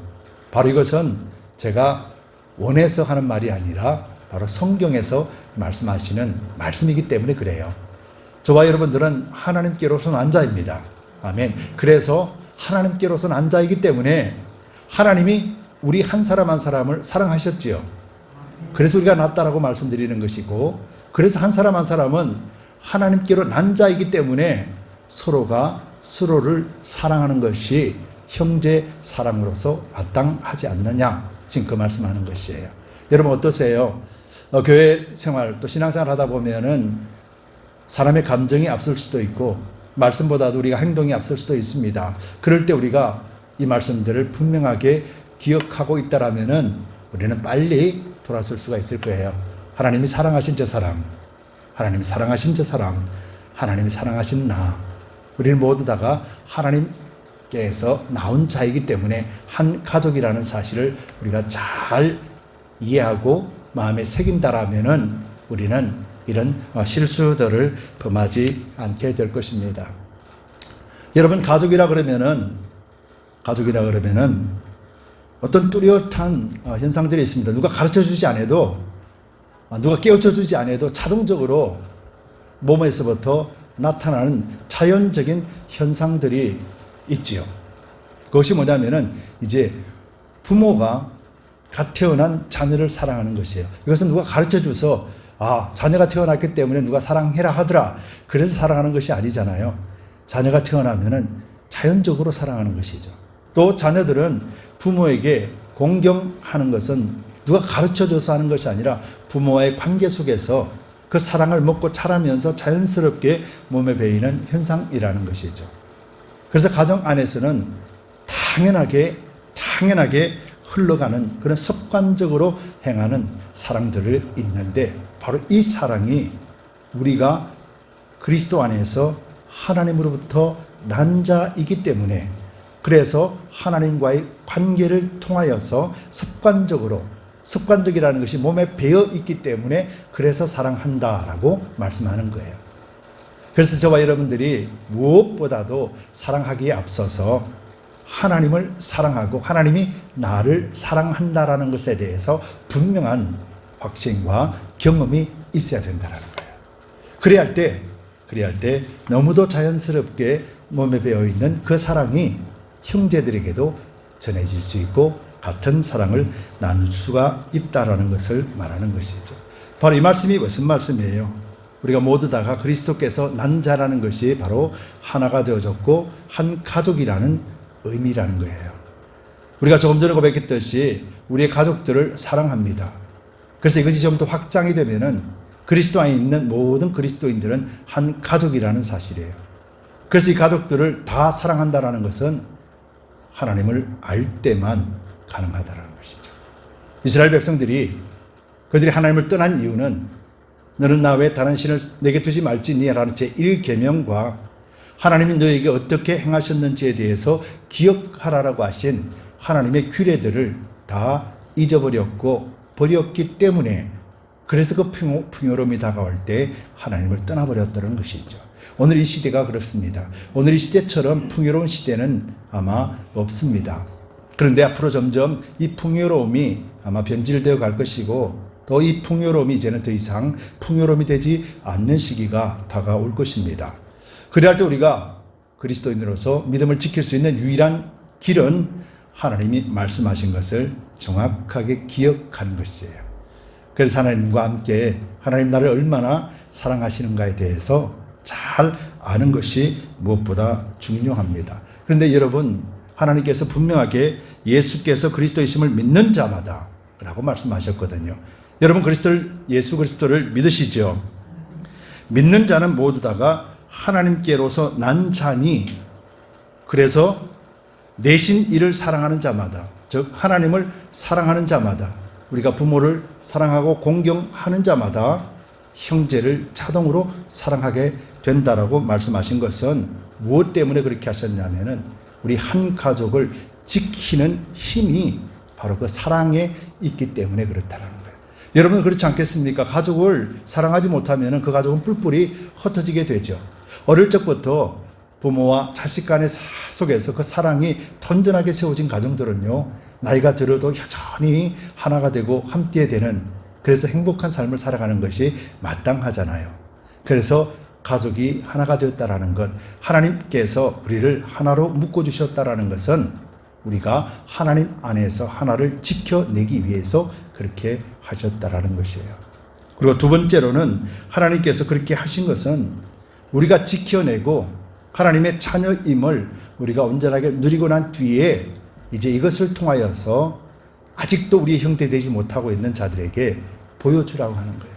Speaker 1: 바로 이것은 제가 원해서 하는 말이 아니라 바로 성경에서 말씀하시는 말씀이기 때문에 그래요. 저와 여러분들은 하나님께로서 난 자입니다. 아멘. 그래서 하나님께로서 난 자이기 때문에 하나님이 우리 한 사람 한 사람을 사랑하셨지요. 그래서 우리가 낫다라고 말씀드리는 것이고 그래서 한 사람 한 사람은 하나님께로 난 자이기 때문에 서로가 서로를 사랑하는 것이 형제 사랑으로서 마땅하지 않느냐 지금 그 말씀하는 것이에요. 여러분 어떠세요? 교회 생활 또 신앙생활 하다 보면은 사람의 감정이 앞설 수도 있고 말씀보다도 우리가 행동이 앞설 수도 있습니다. 그럴 때 우리가 이 말씀들을 분명하게 기억하고 있다라면은 우리는 빨리 돌아설 수가 있을 거예요. 하나님이 사랑하신 저 사람, 하나님이 사랑하신 저 사람, 하나님이 사랑하신 나, 우리는 모두 다가 하나님께서 나온 자이기 때문에 한 가족이라는 사실을 우리가 잘 이해하고 마음에 새긴다라면은 우리는 이런 실수들을 범하지 않게 될 것입니다. 여러분 가족이라 그러면은 어떤 뚜렷한 현상들이 있습니다. 누가 가르쳐 주지 않아도 누가 깨우쳐 주지 않아도 자동적으로 몸에서부터 나타나는 자연적인 현상들이 있지요. 그것이 뭐냐면은 이제 부모가 갓 태어난 자녀를 사랑하는 것이에요. 이것은 누가 가르쳐 줘서 자녀가 태어났기 때문에 누가 사랑해라 하더라 그래서 사랑하는 것이 아니잖아요. 자녀가 태어나면은 자연적으로 사랑하는 것이죠. 또 자녀들은 부모에게 공경하는 것은 누가 가르쳐줘서 하는 것이 아니라 부모와의 관계 속에서 그 사랑을 먹고 자라면서 자연스럽게 몸에 배이는 현상이라는 것이죠. 그래서 가정 안에서는 당연하게 흘러가는 그런 습관적으로 행하는 사랑들을 있는데, 바로 이 사랑이 우리가 그리스도 안에서 하나님으로부터 난 자이기 때문에, 그래서 하나님과의 관계를 통하여서 습관적이라는 것이 몸에 배어 있기 때문에 그래서 사랑한다라고 말씀하는 거예요. 그래서 저와 여러분들이 무엇보다도 사랑하기에 앞서서 하나님을 사랑하고 하나님이 나를 사랑한다라는 것에 대해서 분명한 확신과 경험이 있어야 된다는 거예요. 그래야 할 때 너무도 자연스럽게 몸에 배어 있는 그 사랑이 형제들에게도 전해질 수 있고 같은 사랑을 나눌 수가 있다라는 것을 말하는 것이죠. 바로 이 말씀이 무슨 말씀이에요? 우리가 모두 다가 그리스도께서 난 자라는 것이 바로 하나가 되어졌고 한 가족이라는 의미라는 거예요. 우리가 조금 전에 고백했듯이 우리의 가족들을 사랑합니다. 그래서 이것이 좀 더 확장이 되면은 그리스도 안에 있는 모든 그리스도인들은 한 가족이라는 사실이에요. 그래서 이 가족들을 다 사랑한다라는 것은 하나님을 알 때만 가능하다라는 것이죠. 이스라엘 백성들이 그들이 하나님을 떠난 이유는 너는 나 외에 다른 신을 내게 두지 말지니라는 제1계명과 하나님이 너에게 어떻게 행하셨는지에 대해서 기억하라라고 하신 하나님의 규례들을 다 잊어버렸고 버렸기 때문에, 그래서 그 풍요로움이 다가올 때 하나님을 떠나버렸다는 것이죠. 오늘 이 시대가 그렇습니다. 오늘 이 시대처럼 풍요로운 시대는 아마 없습니다. 그런데 앞으로 점점 이 풍요로움이 아마 변질되어 갈 것이고, 또 이 풍요로움이 이제는 더 이상 풍요로움이 되지 않는 시기가 다가올 것입니다. 그래야 할 때 우리가 그리스도인으로서 믿음을 지킬 수 있는 유일한 길은 하나님이 말씀하신 것을 정확하게 기억하는 것이에요. 그래서 하나님과 함께 하나님 나를 얼마나 사랑하시는가에 대해서 잘 아는 것이 무엇보다 중요합니다. 그런데 여러분, 하나님께서 분명하게 예수께서 그리스도이심을 믿는 자마다 라고 말씀하셨거든요. 여러분 예수 그리스도를 믿으시죠? 믿는 자는 모두 다가 하나님께로서 난 자니, 그래서 내신 이를 사랑하는 자마다, 즉 하나님을 사랑하는 자마다, 우리가 부모를 사랑하고 공경하는 자마다 형제를 자동으로 사랑하게 된다라고 말씀하신 것은 무엇 때문에 그렇게 하셨냐면은 우리 한 가족을 지키는 힘이 바로 그 사랑에 있기 때문에 그렇다라는 거예요. 여러분 그렇지 않겠습니까? 가족을 사랑하지 못하면 그 가족은 뿔뿔이 흩어지게 되죠. 어릴 적부터 부모와 자식 간의 속에서 그 사랑이 던전하게 세워진 가정들은요, 나이가 들어도 여전히 하나가 되고 함께 되는, 그래서 행복한 삶을 살아가는 것이 마땅하잖아요. 그래서 가족이 하나가 되었다라는 것, 하나님께서 우리를 하나로 묶어주셨다라는 것은 우리가 하나님 안에서 하나를 지켜내기 위해서 그렇게 하셨다라는 것이에요. 그리고 두 번째로는 하나님께서 그렇게 하신 것은 우리가 지켜내고 하나님의 자녀임을 우리가 온전하게 누리고 난 뒤에 이제 이것을 통하여서 아직도 우리의 형태 되지 못하고 있는 자들에게 보여주라고 하는 거예요.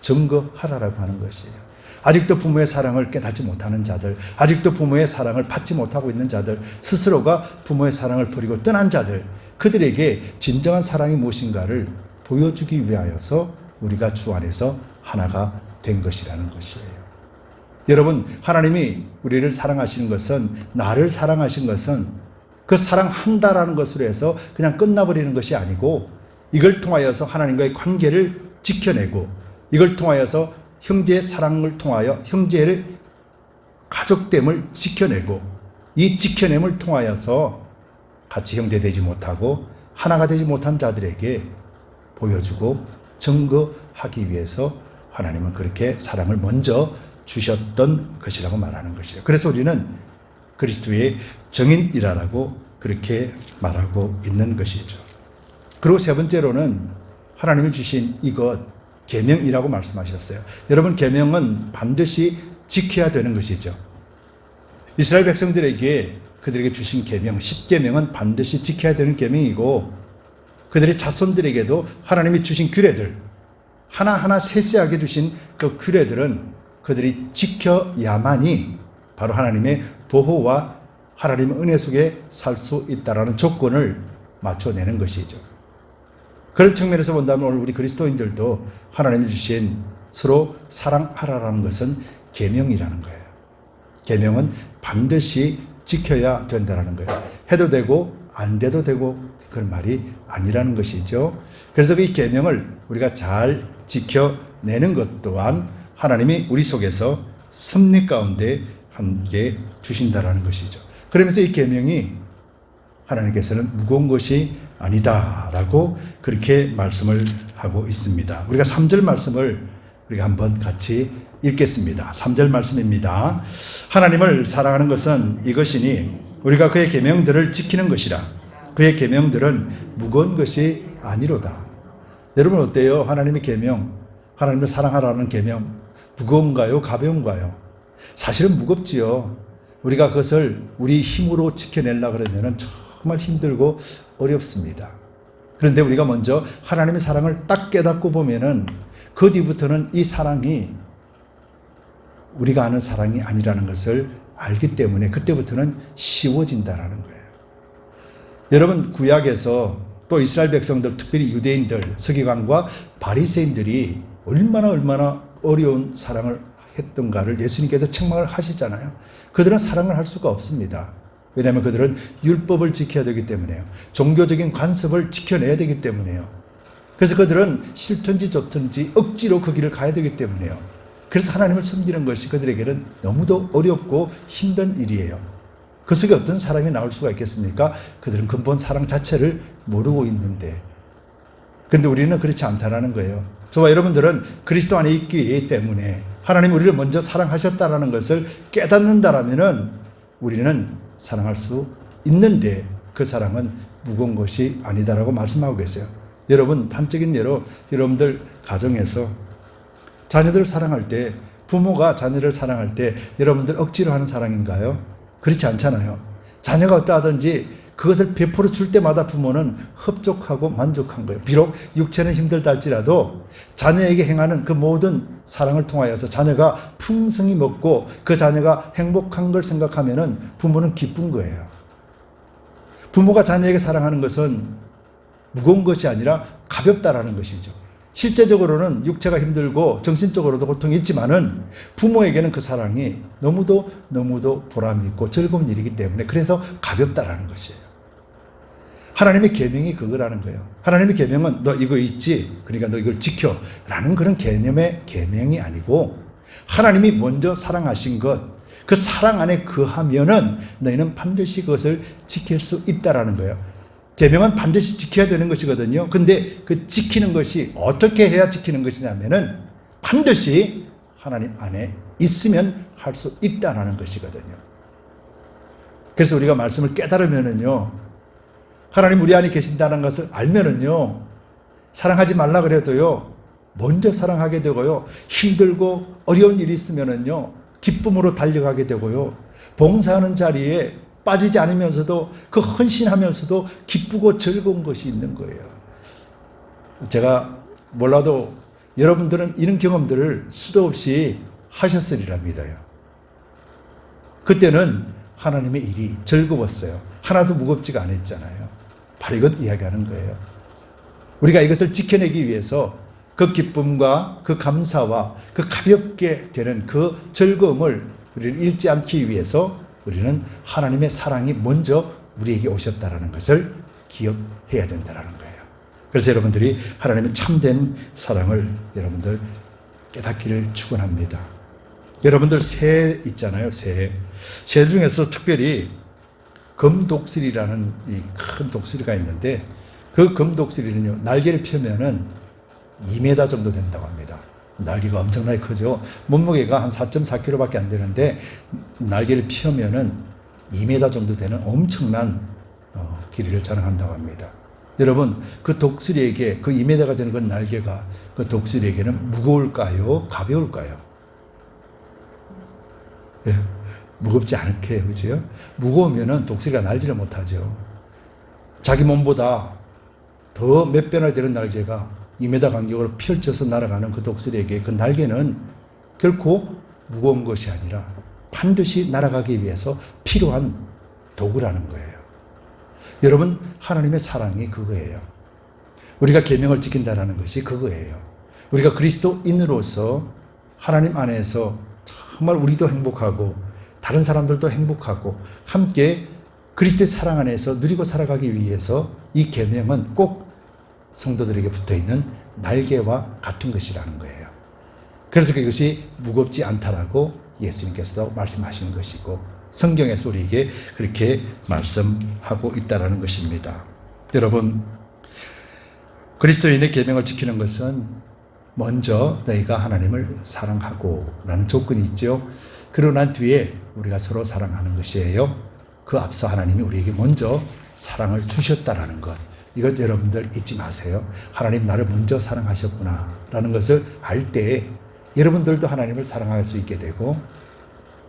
Speaker 1: 증거하라고 하는 것이에요. 아직도 부모의 사랑을 깨닫지 못하는 자들, 아직도 부모의 사랑을 받지 못하고 있는 자들, 스스로가 부모의 사랑을 버리고 떠난 자들, 그들에게 진정한 사랑이 무엇인가를 보여주기 위하여서 우리가 주 안에서 하나가 된 것이라는 것이에요. 여러분, 하나님이 우리를 사랑하시는 것은, 나를 사랑하신 것은 그 사랑한다라는 것으로 해서 그냥 끝나버리는 것이 아니고, 이걸 통하여서 하나님과의 관계를 지켜내고, 이걸 통하여서 형제의 사랑을 통하여 형제의 가족됨을 지켜내고, 이 지켜냄을 통하여서 같이 형제 되지 못하고 하나가 되지 못한 자들에게 보여주고 증거하기 위해서 하나님은 그렇게 사랑을 먼저 주셨던 것이라고 말하는 것이에요. 그래서 우리는 그리스도의 증인이라고 그렇게 말하고 있는 것이죠. 그리고 세 번째로는 하나님이 주신 이것, 계명이라고 말씀하셨어요. 여러분, 계명은 반드시 지켜야 되는 것이죠. 이스라엘 백성들에게 그들에게 주신 계명, 10계명은 반드시 지켜야 되는 계명이고, 그들의 자손들에게도 하나님이 주신 규례들, 하나하나 세세하게 주신 그 규례들은 그들이 지켜야만이 바로 하나님의 보호와 하나님의 은혜 속에 살 수 있다라는 조건을 맞춰내는 것이죠. 그런 측면에서 본다면 오늘 우리 그리스도인들도 하나님이 주신 서로 사랑하라라는 것은 계명이라는 거예요. 계명은 반드시 지켜야 된다는 거예요. 해도 되고 안 돼도 되고 그런 말이 아니라는 것이죠. 그래서 이 계명을 우리가 잘 지켜내는 것 또한 하나님이 우리 속에서 섭리 가운데 함께 주신다라는 것이죠. 그러면서 이 계명이 하나님께서는 무거운 것이 아니다라고 그렇게 말씀을 하고 있습니다. 우리가 3절 말씀을 우리가 한번 같이 읽겠습니다. 3절 말씀입니다. 하나님을 사랑하는 것은 이것이니 우리가 그의 계명들을 지키는 것이라. 그의 계명들은 무거운 것이 아니로다. 여러분 어때요? 하나님의 계명, 하나님을 사랑하라는 계명 무거운가요? 가벼운가요? 사실은 무겁지요. 우리가 그것을 우리 힘으로 지켜내려고 그러면 정말 힘들고 어렵습니다. 그런데 우리가 먼저 하나님의 사랑을 딱 깨닫고 보면은 그 뒤부터는 이 사랑이 우리가 아는 사랑이 아니라는 것을 알기 때문에 그때부터는 쉬워진다라는 거예요. 여러분 구약에서 또 이스라엘 백성들 특별히 유대인들 서기관과 바리새인들이 얼마나 어려운 사랑을 했던가를 예수님께서 책망을 하시잖아요. 그들은 사랑을 할 수가 없습니다. 왜냐하면 그들은 율법을 지켜야 되기 때문에요. 종교적인 관습을 지켜내야 되기 때문에요. 그래서 그들은 싫든지 좋든지 억지로 그 길을 가야 되기 때문에요. 그래서 하나님을 섬기는 것이 그들에게는 너무도 어렵고 힘든 일이에요. 그 속에 어떤 사랑이 나올 수가 있겠습니까? 그들은 근본 사랑 자체를 모르고 있는데, 그런데 우리는 그렇지 않다라는 거예요. 저와 여러분들은 그리스도 안에 있기 때문에 하나님 우리를 먼저 사랑하셨다라는 것을 깨닫는다라면은 우리는 사랑할 수 있는데 그 사랑은 무거운 것이 아니다라고 말씀하고 계세요. 여러분 단적인 예로 여러분들 가정에서 자녀들을 사랑할 때, 부모가 자녀를 사랑할 때 여러분들 억지로 하는 사랑인가요? 그렇지 않잖아요. 자녀가 어떠하든지 그것을 베풀어 줄 때마다 부모는 흡족하고 만족한 거예요. 비록 육체는 힘들다 할지라도 자녀에게 행하는 그 모든 사랑을 통하여서 자녀가 풍성히 먹고 그 자녀가 행복한 걸 생각하면은 부모는 기쁜 거예요. 부모가 자녀에게 사랑하는 것은 무거운 것이 아니라 가볍다라는 것이죠. 실제적으로는 육체가 힘들고 정신적으로도 고통이 있지만은 부모에게는 그 사랑이 너무도 보람이 있고 즐거운 일이기 때문에 그래서 가볍다라는 것이에요. 하나님의 계명이 그거라는 거예요. 하나님의 계명은 너 이거 있지? 그러니까 너 이걸 지켜 라는 그런 개념의 계명이 아니고 하나님이 먼저 사랑하신 것, 그 사랑 안에 거하면은 너희는 반드시 그것을 지킬 수 있다라는 거예요. 계명은 반드시 지켜야 되는 것이거든요. 근데 그 지키는 것이 어떻게 해야 지키는 것이냐면은 반드시 하나님 안에 있으면 할 수 있다라는 것이거든요. 그래서 우리가 말씀을 깨달으면은요, 하나님 우리 안에 계신다는 것을 알면은요, 사랑하지 말라 그래도요, 먼저 사랑하게 되고요, 힘들고 어려운 일이 있으면은요, 기쁨으로 달려가게 되고요, 봉사하는 자리에 빠지지 않으면서도 그 헌신하면서도 기쁘고 즐거운 것이 있는 거예요. 제가 몰라도 여러분들은 이런 경험들을 수도 없이 하셨으리라 믿어요. 그때는 하나님의 일이 즐거웠어요. 하나도 무겁지가 않았잖아요. 바로 이것 이야기하는 거예요. 우리가 이것을 지켜내기 위해서 그 기쁨과 그 감사와 그 가볍게 되는 그 즐거움을 우리를 잃지 않기 위해서 우리는 하나님의 사랑이 먼저 우리에게 오셨다라는 것을 기억해야 된다는 거예요. 그래서 여러분들이 하나님의 참된 사랑을 여러분들 깨닫기를 축원합니다. 여러분들 새 있잖아요. 새 중에서 특별히 금독수리라는 이 큰 독수리가 있는데 그 금독수리는요, 날개를 펴면은 2m 정도 된다고 합니다. 날개가 엄청나게 크죠. 몸무게가 한 4.4kg밖에 안 되는데 날개를 펴면은 2m 정도 되는 엄청난 길이를 자랑한다고 합니다. 여러분 그 독수리에게 그 2m가 되는 그 날개가 그 독수리에게는 무거울까요? 가벼울까요? 예, 무겁지 않게 해요. 그렇죠? 무거우면은 독수리가 날지를 못하죠. 자기 몸보다 더 몇 배나 되는 날개가 2m 간격으로 펼쳐서 날아가는 그 독수리에게 그 날개는 결코 무거운 것이 아니라 반드시 날아가기 위해서 필요한 도구라는 거예요. 여러분, 하나님의 사랑이 그거예요. 우리가 계명을 지킨다는 것이 그거예요. 우리가 그리스도인으로서 하나님 안에서 정말 우리도 행복하고 다른 사람들도 행복하고 함께 그리스도의 사랑 안에서 누리고 살아가기 위해서 이 계명은 꼭 성도들에게 붙어있는 날개와 같은 것이라는 거예요. 그래서 그것이 무겁지 않다라고 예수님께서도 말씀하시는 것이고 성경에서 우리에게 그렇게 말씀하고 있다는 것입니다. 여러분, 그리스도인의 계명을 지키는 것은 먼저 너희가 하나님을 사랑하고 라는 조건이 있죠. 그러고 난 뒤에 우리가 서로 사랑하는 것이에요. 그 앞서 하나님이 우리에게 먼저 사랑을 주셨다라는 것, 이것 여러분들 잊지 마세요. 하나님 나를 먼저 사랑하셨구나 라는 것을 알 때 여러분들도 하나님을 사랑할 수 있게 되고,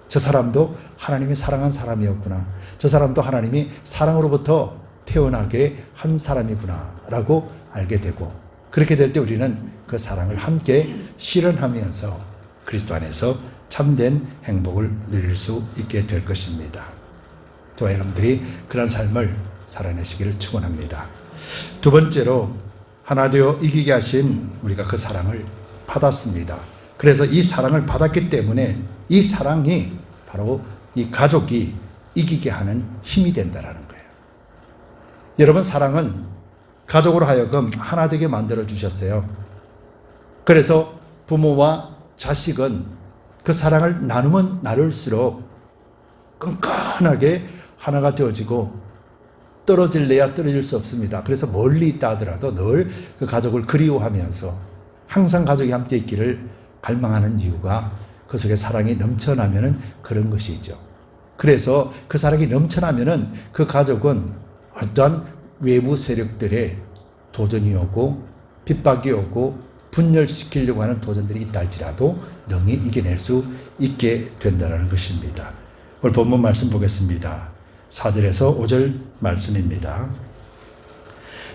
Speaker 1: 저 사람도 하나님이 사랑한 사람이었구나, 저 사람도 하나님이 사랑으로부터 태어나게 한 사람이구나 라고 알게 되고, 그렇게 될 때 우리는 그 사랑을 함께 실현하면서 그리스도 안에서 참된 행복을 누릴 수 있게 될 것입니다. 저와 여러분들이 그런 삶을 살아내시기를 축원합니다. 두 번째로, 하나 되어 이기게 하신 우리가 그 사랑을 받았습니다. 그래서 이 사랑을 받았기 때문에 이 사랑이 바로 이 가족이 이기게 하는 힘이 된다는 거예요. 여러분, 사랑은 가족으로 하여금 하나 되게 만들어 주셨어요. 그래서 부모와 자식은 그 사랑을 나누면 나눌수록 끈끈하게 하나가 되어지고 떨어질래야 떨어질 수 없습니다. 그래서 멀리 있다 하더라도 늘 그 가족을 그리워하면서 항상 가족이 함께 있기를 갈망하는 이유가 그 속에 사랑이 넘쳐나면은 그런 것이죠. 그래서 그 사랑이 넘쳐나면은 그 가족은 어떠한 외부 세력들의 도전이 오고 핍박이 오고 분열시키려고 하는 도전들이 있다 할지라도 능히 이겨낼 수 있게 된다는 것입니다. 오늘 본문 말씀 보겠습니다. 4절에서 5절 말씀입니다.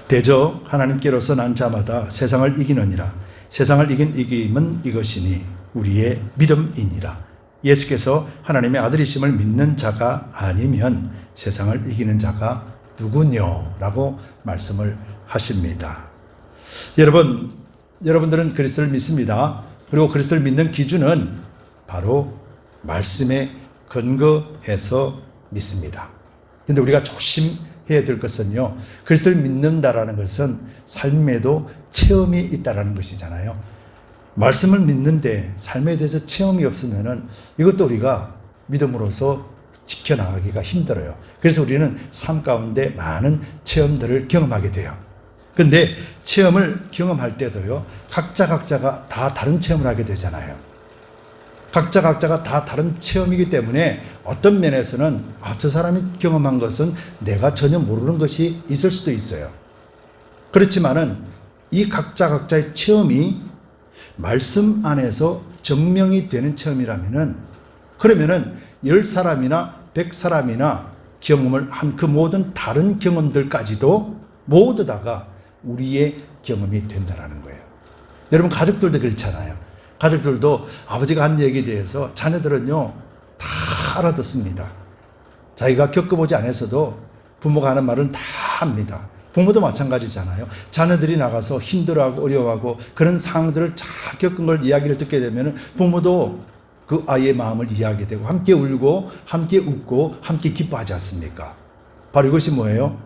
Speaker 1: 대저 하나님께로서 난 자마다 세상을 이기느니라. 세상을 이긴 이김은 이것이니 우리의 믿음이니라. 예수께서 하나님의 아들이심을 믿는 자가 아니면 세상을 이기는 자가 누구뇨? 라고 말씀을 하십니다. 여러분들은 그리스도를 믿습니다. 그리고 그리스도를 믿는 기준은 바로 말씀에 근거해서 믿습니다. 그런데 우리가 조심해야 될 것은요, 그리스도를 믿는다라는 것은 삶에도 체험이 있다라는 것이잖아요. 말씀을 믿는데 삶에 대해서 체험이 없으면은 이것도 우리가 믿음으로서 지켜나가기가 힘들어요. 그래서 우리는 삶 가운데 많은 체험들을 경험하게 돼요. 근데 체험을 경험할 때도요, 각자가 다 다른 체험을 하게 되잖아요. 각자가 다 다른 체험이기 때문에 어떤 면에서는 저 사람이 경험한 것은 내가 전혀 모르는 것이 있을 수도 있어요. 그렇지만은 이 각자의 체험이 말씀 안에서 증명이 되는 체험이라면은, 그러면은 10사람이나 100사람이나 경험을 한 그 모든 다른 경험들까지도 모두 다가 우리의 경험이 된다는 거예요. 여러분, 가족들도 그렇잖아요. 가족들도 아버지가 한 얘기에 대해서 자녀들은요 다 알아듣습니다. 자기가 겪어보지 않았어도 부모가 하는 말은 다 합니다. 부모도 마찬가지잖아요. 자녀들이 나가서 힘들어하고 어려워하고 그런 상황들을 잘 겪은 걸 이야기를 듣게 되면 부모도 그 아이의 마음을 이해하게 되고 함께 울고 함께 웃고 함께 기뻐하지 않습니까? 바로 이것이 뭐예요?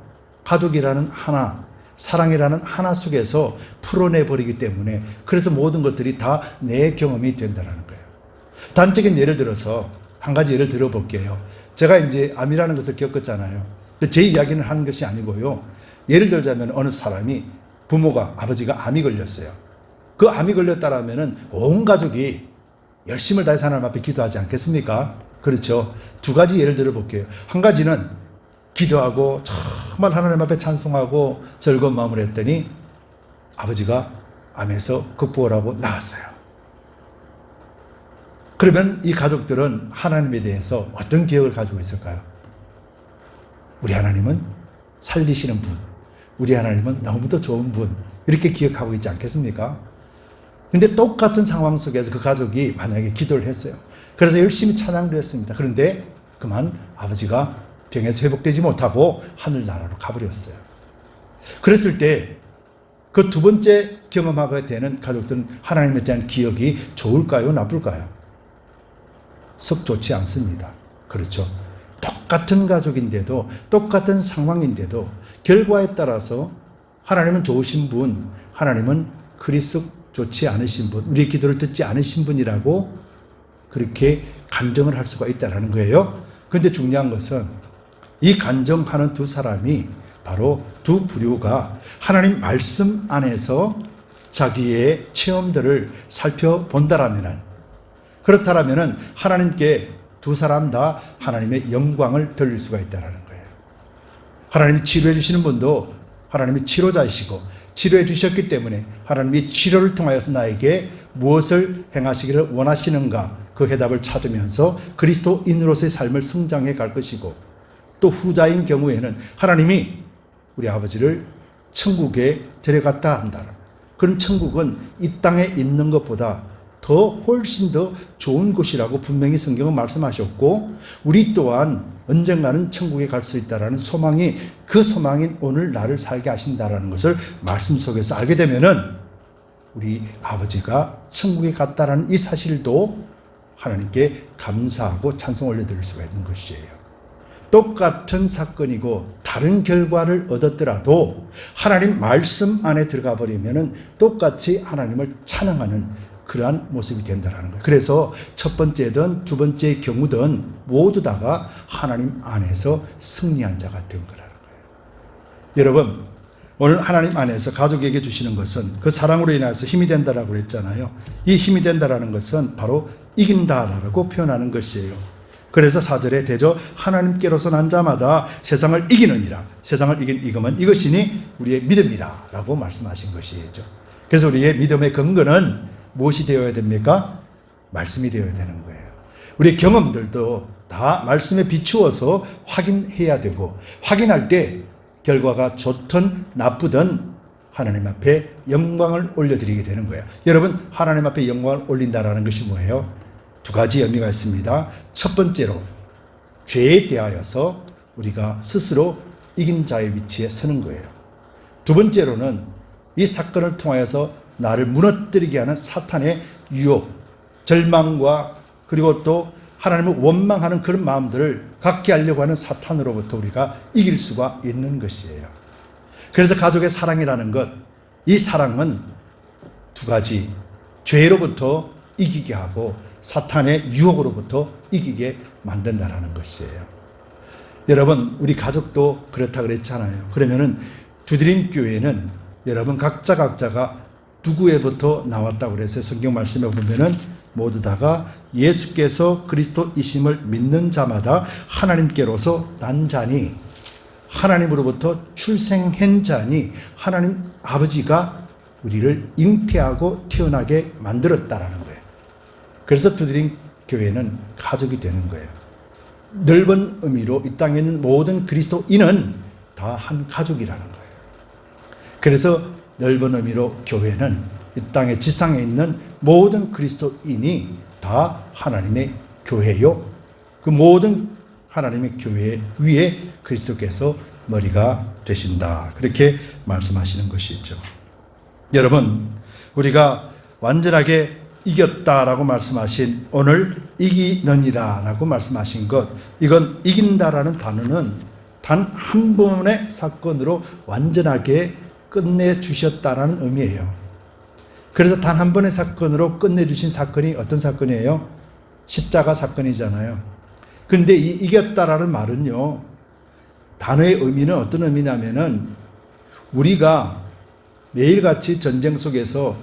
Speaker 1: 가족이라는 하나, 사랑이라는 하나 속에서 풀어내버리기 때문에, 그래서 모든 것들이 다 내 경험이 된다는 거예요. 단적인 예를 들어서 한 가지 예를 들어볼게요. 제가 이제 암이라는 것을 겪었잖아요. 제 이야기는 하는 것이 아니고요. 예를 들자면 어느 사람이 부모가, 아버지가 암이 걸렸어요. 그 암이 걸렸다라면은 온 가족이 열심을 다해서 하나님 앞에 기도하지 않겠습니까? 그렇죠. 두 가지 예를 들어볼게요. 한 가지는 기도하고 정말 하나님 앞에 찬송하고 즐거운 마음을 했더니 아버지가 암에서 극복을 하고 나았어요. 그러면 이 가족들은 하나님에 대해서 어떤 기억을 가지고 있을까요? 우리 하나님은 살리시는 분, 우리 하나님은 너무도 좋은 분, 이렇게 기억하고 있지 않겠습니까? 근데 똑같은 상황 속에서 그 가족이 만약에 기도를 했어요. 그래서 열심히 찬양을 했습니다. 그런데 그만 아버지가 병에서 회복되지 못하고 하늘나라로 가버렸어요. 그랬을 때 그 두 번째 경험하게 되는 가족들은 하나님에 대한 기억이 좋을까요? 나쁠까요? 썩 좋지 않습니다. 그렇죠. 똑같은 가족인데도, 똑같은 상황인데도 결과에 따라서 하나님은 좋으신 분, 하나님은 그리 썩 좋지 않으신 분, 우리의 기도를 듣지 않으신 분이라고 그렇게 간정을 할 수가 있다는 거예요. 그런데 중요한 것은 이 간정하는 두 사람이 바로 두 부류가 하나님 말씀 안에서 자기의 체험들을 살펴본다라면, 그렇다라면 하나님께 두 사람 다 하나님의 영광을 돌릴 수가 있다는 거예요. 하나님이 치료해 주시는 분도 하나님이 치료자이시고 치료해 주셨기 때문에 하나님이 치료를 통하여서 나에게 무엇을 행하시기를 원하시는가, 그 해답을 찾으면서 그리스도인으로서의 삶을 성장해 갈 것이고, 또 후자인 경우에는 하나님이 우리 아버지를 천국에 데려갔다 한다. 그런 천국은 이 땅에 있는 것보다 더 훨씬 더 좋은 곳이라고 분명히 성경은 말씀하셨고, 우리 또한 언젠가는 천국에 갈 수 있다라는 소망이, 그 소망인 오늘 나를 살게 하신다라는 것을 말씀 속에서 알게 되면은 우리 아버지가 천국에 갔다라는 이 사실도 하나님께 감사하고 찬송 올려드릴 수가 있는 것이에요. 똑같은 사건이고 다른 결과를 얻었더라도 하나님 말씀 안에 들어가 버리면은 똑같이 하나님을 찬양하는 그러한 모습이 된다는 거예요. 그래서 첫 번째든 두 번째 경우든 모두 다가 하나님 안에서 승리한 자가 된 거라는 거예요. 여러분, 오늘 하나님 안에서 가족에게 주시는 것은 그 사랑으로 인해서 힘이 된다라고 그랬잖아요. 이 힘이 된다라는 것은 바로 이긴다라고 표현하는 것이에요. 그래서 4절에 대저 하나님께로서 난 자마다 세상을 이기느니라. 세상을 이긴 이금은 이것이니 우리의 믿음이라 라고 말씀하신 것이죠. 그래서 우리의 믿음의 근거는 무엇이 되어야 됩니까? 말씀이 되어야 되는 거예요. 우리의 경험들도 다 말씀에 비추어서 확인해야 되고, 확인할 때 결과가 좋든 나쁘든 하나님 앞에 영광을 올려드리게 되는 거예요. 여러분, 하나님 앞에 영광을 올린다라는 것이 뭐예요? 두 가지 의미가 있습니다. 첫 번째로 죄에 대하여서 우리가 스스로 이긴 자의 위치에 서는 거예요. 두 번째로는 이 사건을 통하여서 나를 무너뜨리게 하는 사탄의 유혹, 절망과 그리고 또 하나님을 원망하는 그런 마음들을 갖게 하려고 하는 사탄으로부터 우리가 이길 수가 있는 것이에요. 그래서 가족의 사랑이라는 것, 이 사랑은 두 가지, 죄로부터 이기게 하고 사탄의 유혹으로부터 이기게 만든다라는 것이에요. 여러분, 우리 가족도 그렇다 그랬잖아요. 그러면은 두드림 교회는 여러분 각자가 누구에부터 나왔다고 그랬어요? 성경 말씀에 보면은 모두 다가 예수께서 그리스도이심을 믿는 자마다 하나님께로서 난 자니, 하나님으로부터 출생한 자니, 하나님 아버지가 우리를 잉태하고 태어나게 만들었다라는 거예요. 그래서 두드림 교회는 가족이 되는 거예요. 넓은 의미로 이 땅에 있는 모든 그리스도인은 다 한 가족이라는 거예요. 그래서 넓은 의미로 교회는 이 땅의 지상에 있는 모든 그리스도인이 다 하나님의 교회요. 그 모든 하나님의 교회 위에 그리스도께서 머리가 되신다. 그렇게 말씀하시는 것이죠. 여러분, 우리가 완전하게 이겼다라고 말씀하신 오늘 이기느니라 라고 말씀하신 것, 이건 이긴다라는 단어는 단 한 번의 사건으로 완전하게 끝내주셨다라는 의미예요. 그래서 단 한 번의 사건으로 끝내주신 사건이 어떤 사건이에요? 십자가 사건이잖아요. 근데 이 이겼다라는 말은요, 단어의 의미는 어떤 의미냐면은 우리가 매일같이 전쟁 속에서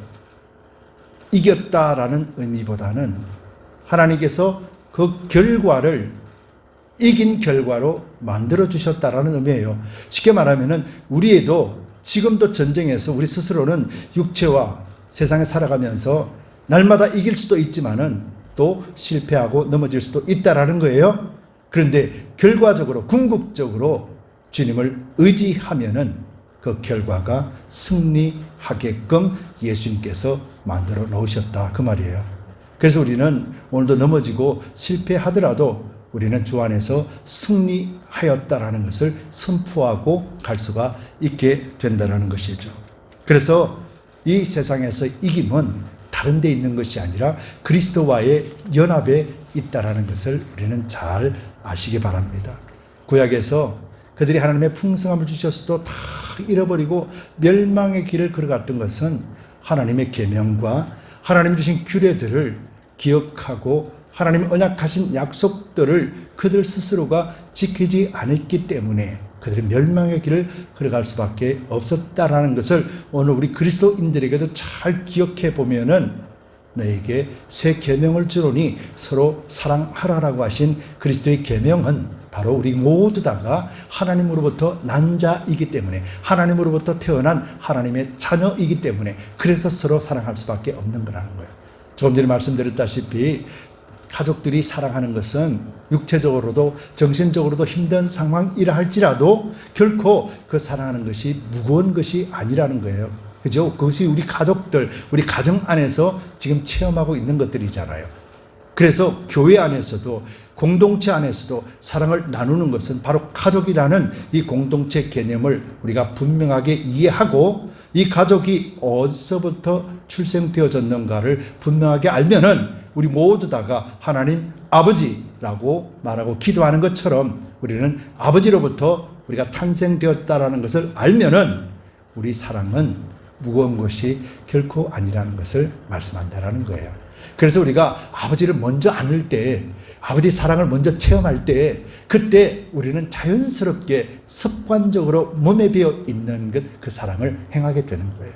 Speaker 1: 이겼다라는 의미보다는 하나님께서 그 결과를 이긴 결과로 만들어 주셨다라는 의미예요. 쉽게 말하면은 우리에도 지금도 전쟁에서 우리 스스로는 육체와 세상에 살아가면서 날마다 이길 수도 있지만은 또 실패하고 넘어질 수도 있다라는 거예요. 그런데 결과적으로 궁극적으로 주님을 의지하면은 그 결과가 승리하게끔 예수님께서 만들어 놓으셨다 그 말이에요. 그래서 우리는 오늘도 넘어지고 실패하더라도 우리는 주 안에서 승리하였다라는 것을 선포하고 갈 수가 있게 된다는 것이죠. 그래서 이 세상에서 이김은 다른 데 있는 것이 아니라 그리스도와의 연합에 있다라는 것을 우리는 잘 아시기 바랍니다. 구약에서 그들이 하나님의 풍성함을 주셨어도 다 잃어버리고 멸망의 길을 걸어갔던 것은 하나님의 계명과 하나님이 주신 규례들을 기억하고 하나님의 언약하신 약속들을 그들 스스로가 지키지 않았기 때문에 그들이 멸망의 길을 걸어갈 수밖에 없었다라는 것을 오늘 우리 그리스도인들에게도 잘 기억해 보면은 너에게 새 계명을 주노니 서로 사랑하라라고 하신 그리스도의 계명은 바로 우리 모두 다가 하나님으로부터 난 자이기 때문에 하나님으로부터 태어난 하나님의 자녀이기 때문에 그래서 서로 사랑할 수밖에 없는 거라는 거예요. 조금 전에 말씀드렸다시피 가족들이 사랑하는 것은 육체적으로도 정신적으로도 힘든 상황이라 할지라도 결코 그 사랑하는 것이 무거운 것이 아니라는 거예요. 그죠? 그것이 우리 가족들, 우리 가정 안에서 지금 체험하고 있는 것들이잖아요. 그래서 교회 안에서도 공동체 안에서도 사랑을 나누는 것은 바로 가족이라는 이 공동체 개념을 우리가 분명하게 이해하고 이 가족이 어디서부터 출생되어졌는가를 분명하게 알면은 우리 모두 다가 하나님 아버지라고 말하고 기도하는 것처럼 우리는 아버지로부터 우리가 탄생되었다라는 것을 알면은 우리 사랑은 무거운 것이 결코 아니라는 것을 말씀한다라는 거예요. 그래서 우리가 아버지를 먼저 안을 때, 아버지 사랑을 먼저 체험할 때, 그때 우리는 자연스럽게 습관적으로 몸에 배어 있는 것, 그 사랑을 행하게 되는 거예요.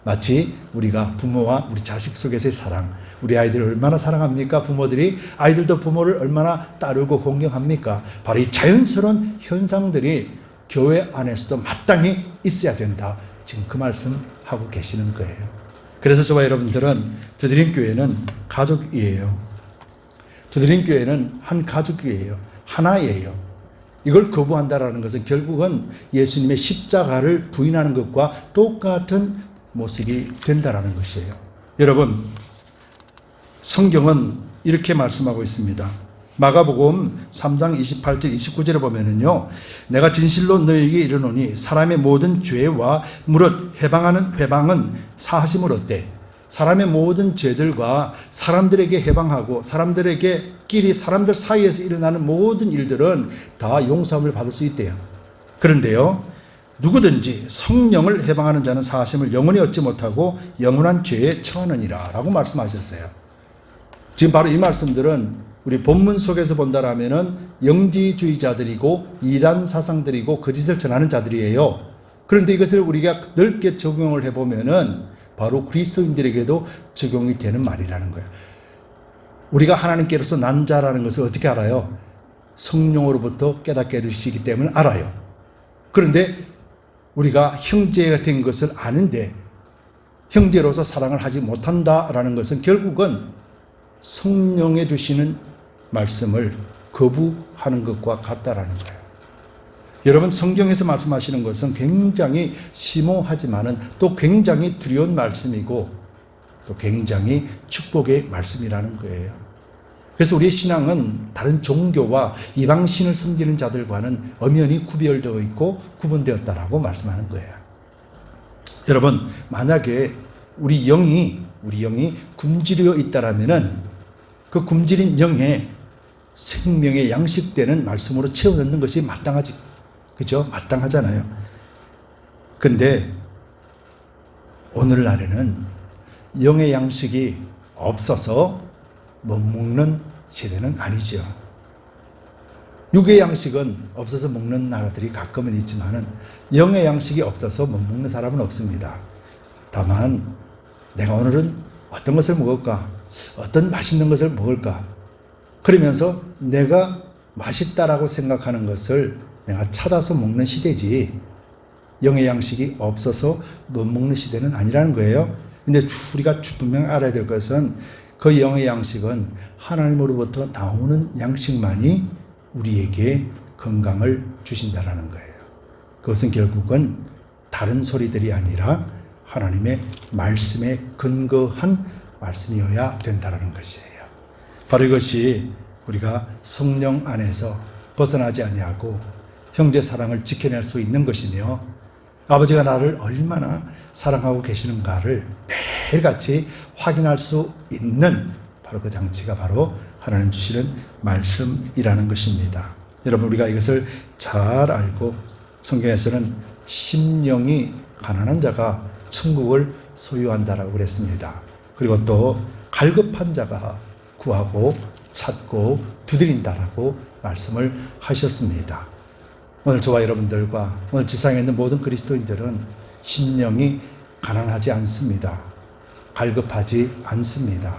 Speaker 1: 마치 우리가 부모와 우리 자식 속에서의 사랑, 우리 아이들을 얼마나 사랑합니까? 부모들이 아이들도 부모를 얼마나 따르고 공경합니까? 바로 이 자연스러운 현상들이 교회 안에서도 마땅히 있어야 된다. 지금 그 말씀하고 계시는 거예요. 그래서 저와 여러분들은 두드림교회는 가족이에요. 두드림교회는 한 가족이에요. 하나예요. 이걸 거부한다라는 것은 결국은 예수님의 십자가를 부인하는 것과 똑같은 모습이 된다라는 것이에요. 여러분, 성경은 이렇게 말씀하고 있습니다. 마가복음 3장 28절 29절에 보면은요, 내가 진실로 너희에게 이르노니 사람의 모든 죄와 무릇 해방하는 회방은 사하심을 얻되 사람의 모든 죄들과 사람들에게 해방하고 사람들에게 끼리 사람들 사이에서 일어나는 모든 일들은 다 용서함을 받을 수 있대요. 그런데요, 누구든지 성령을 해방하는 자는 사하심을 영원히 얻지 못하고 영원한 죄에 처하느니라 라고 말씀하셨어요. 지금 바로 이 말씀들은 우리 본문 속에서 본다라면은 영지주의자들이고 이단 사상들이고 거짓을 전하는 자들이에요. 그런데 이것을 우리가 넓게 적용을 해보면은 바로 그리스도인들에게도 적용이 되는 말이라는 거예요. 우리가 하나님께로서 난 자라는 것을 어떻게 알아요? 성령으로부터 깨닫게 해주시기 때문에 알아요. 그런데 우리가 형제가 된 것을 아는데 형제로서 사랑을 하지 못한다라는 것은 결국은 성령에 주시는 말씀을 거부하는 것과 같다라는 거예요. 여러분, 성경에서 말씀하시는 것은 굉장히 심오하지만은 또 굉장히 두려운 말씀이고 또 굉장히 축복의 말씀이라는 거예요. 그래서 우리의 신앙은 다른 종교와 이방신을 섬기는 자들과는 엄연히 구별되어 있고 구분되었다라고 말씀하는 거예요. 여러분, 만약에 우리 영이 굶주려 있다라면은 그 굶주린 영에 생명의 양식되는 말씀으로 채워 넣는 것이 마땅하지. 그죠? 마땅하잖아요. 근데 오늘날에는 영의 양식이 없어서 못 먹는 시대는 아니죠. 육의 양식은 없어서 먹는 나라들이 가끔은 있지만은 영의 양식이 없어서 못 먹는 사람은 없습니다. 다만 내가 오늘은 어떤 것을 먹을까? 어떤 맛있는 것을 먹을까? 그러면서 내가 맛있다라고 생각하는 것을 내가 찾아서 먹는 시대지 영의 양식이 없어서 못 먹는 시대는 아니라는 거예요. 근데 우리가 분명히 알아야 될 것은 그 영의 양식은 하나님으로부터 나오는 양식만이 우리에게 건강을 주신다라는 거예요. 그것은 결국은 다른 소리들이 아니라 하나님의 말씀에 근거한 말씀이어야 된다는 것이에요. 바로 이것이 우리가 성령 안에서 벗어나지 아니하고 형제 사랑을 지켜낼 수 있는 것이며, 아버지가 나를 얼마나 사랑하고 계시는가를 매일같이 확인할 수 있는 바로 그 장치가 바로 하나님 주시는 말씀이라는 것입니다. 여러분, 우리가 이것을 잘 알고, 성경에서는 심령이 가난한 자가 천국을 소유한다라고 그랬습니다. 그리고 또 갈급한 자가 구하고 찾고 두드린다라고 말씀을 하셨습니다. 오늘 저와 여러분들과 오늘 지상에 있는 모든 그리스도인들은 심령이 가난하지 않습니다. 갈급하지 않습니다.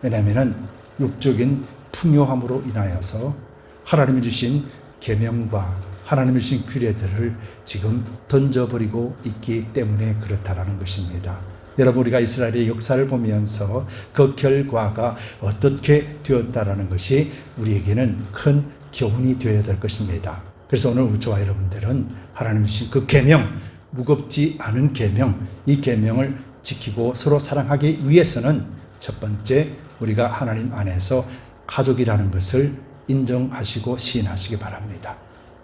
Speaker 1: 왜냐하면 육적인 풍요함으로 인하여서 하나님이 주신 계명과 하나님이 주신 규례들을 지금 던져버리고 있기 때문에 그렇다라는 것입니다. 여러분, 우리가 이스라엘의 역사를 보면서 그 결과가 어떻게 되었다라는 것이 우리에게는 큰 교훈이 되어야 될 것입니다. 그래서 오늘 저와 여러분들은 하나님 주신 그 계명, 무겁지 않은 계명, 이 계명을 지키고 서로 사랑하기 위해서는 첫 번째, 우리가 하나님 안에서 가족이라는 것을 인정하시고 시인하시기 바랍니다.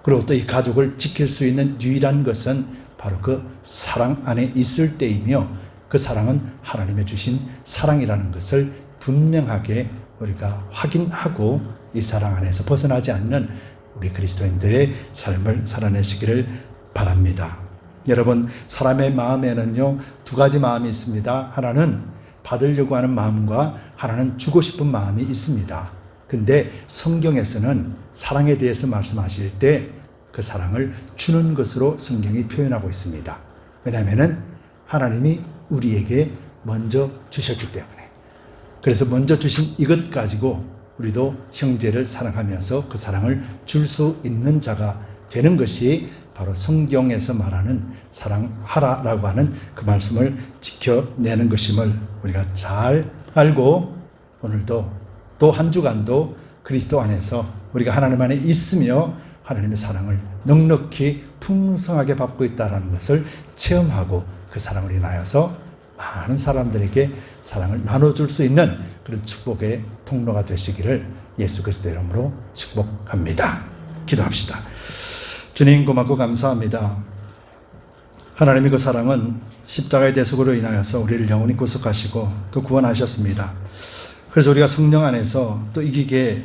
Speaker 1: 그리고 또 이 가족을 지킬 수 있는 유일한 것은 바로 그 사랑 안에 있을 때이며, 그 사랑은 하나님의 주신 사랑이라는 것을 분명하게 우리가 확인하고 이 사랑 안에서 벗어나지 않는 우리 그리스도인들의 삶을 살아내시기를 바랍니다. 여러분, 사람의 마음에는요, 두 가지 마음이 있습니다. 하나는 받으려고 하는 마음과 하나는 주고 싶은 마음이 있습니다. 근데 성경에서는 사랑에 대해서 말씀하실 때 그 사랑을 주는 것으로 성경이 표현하고 있습니다. 왜냐하면 하나님이 우리에게 먼저 주셨기 때문에. 그래서 먼저 주신 이것 가지고 우리도 형제를 사랑하면서 그 사랑을 줄 수 있는 자가 되는 것이 바로 성경에서 말하는 사랑하라라고 하는 그 말씀을 지켜내는 것임을 우리가 잘 알고, 오늘도 또 한 주간도 그리스도 안에서 우리가 하나님 안에 있으며 하나님의 사랑을 넉넉히 풍성하게 받고 있다는 것을 체험하고 그 사랑을 인하여서 많은 사람들에게 사랑을 나눠줄 수 있는 그런 축복의 통로가 되시기를 예수 그리스도의 이름으로 축복합니다. 기도합시다. 주님, 고맙고 감사합니다. 하나님의 그 사랑은 십자가의 대속으로 인하여서 우리를 영원히 구속하시고 또 구원하셨습니다. 그래서 우리가 성령 안에서 또 이기게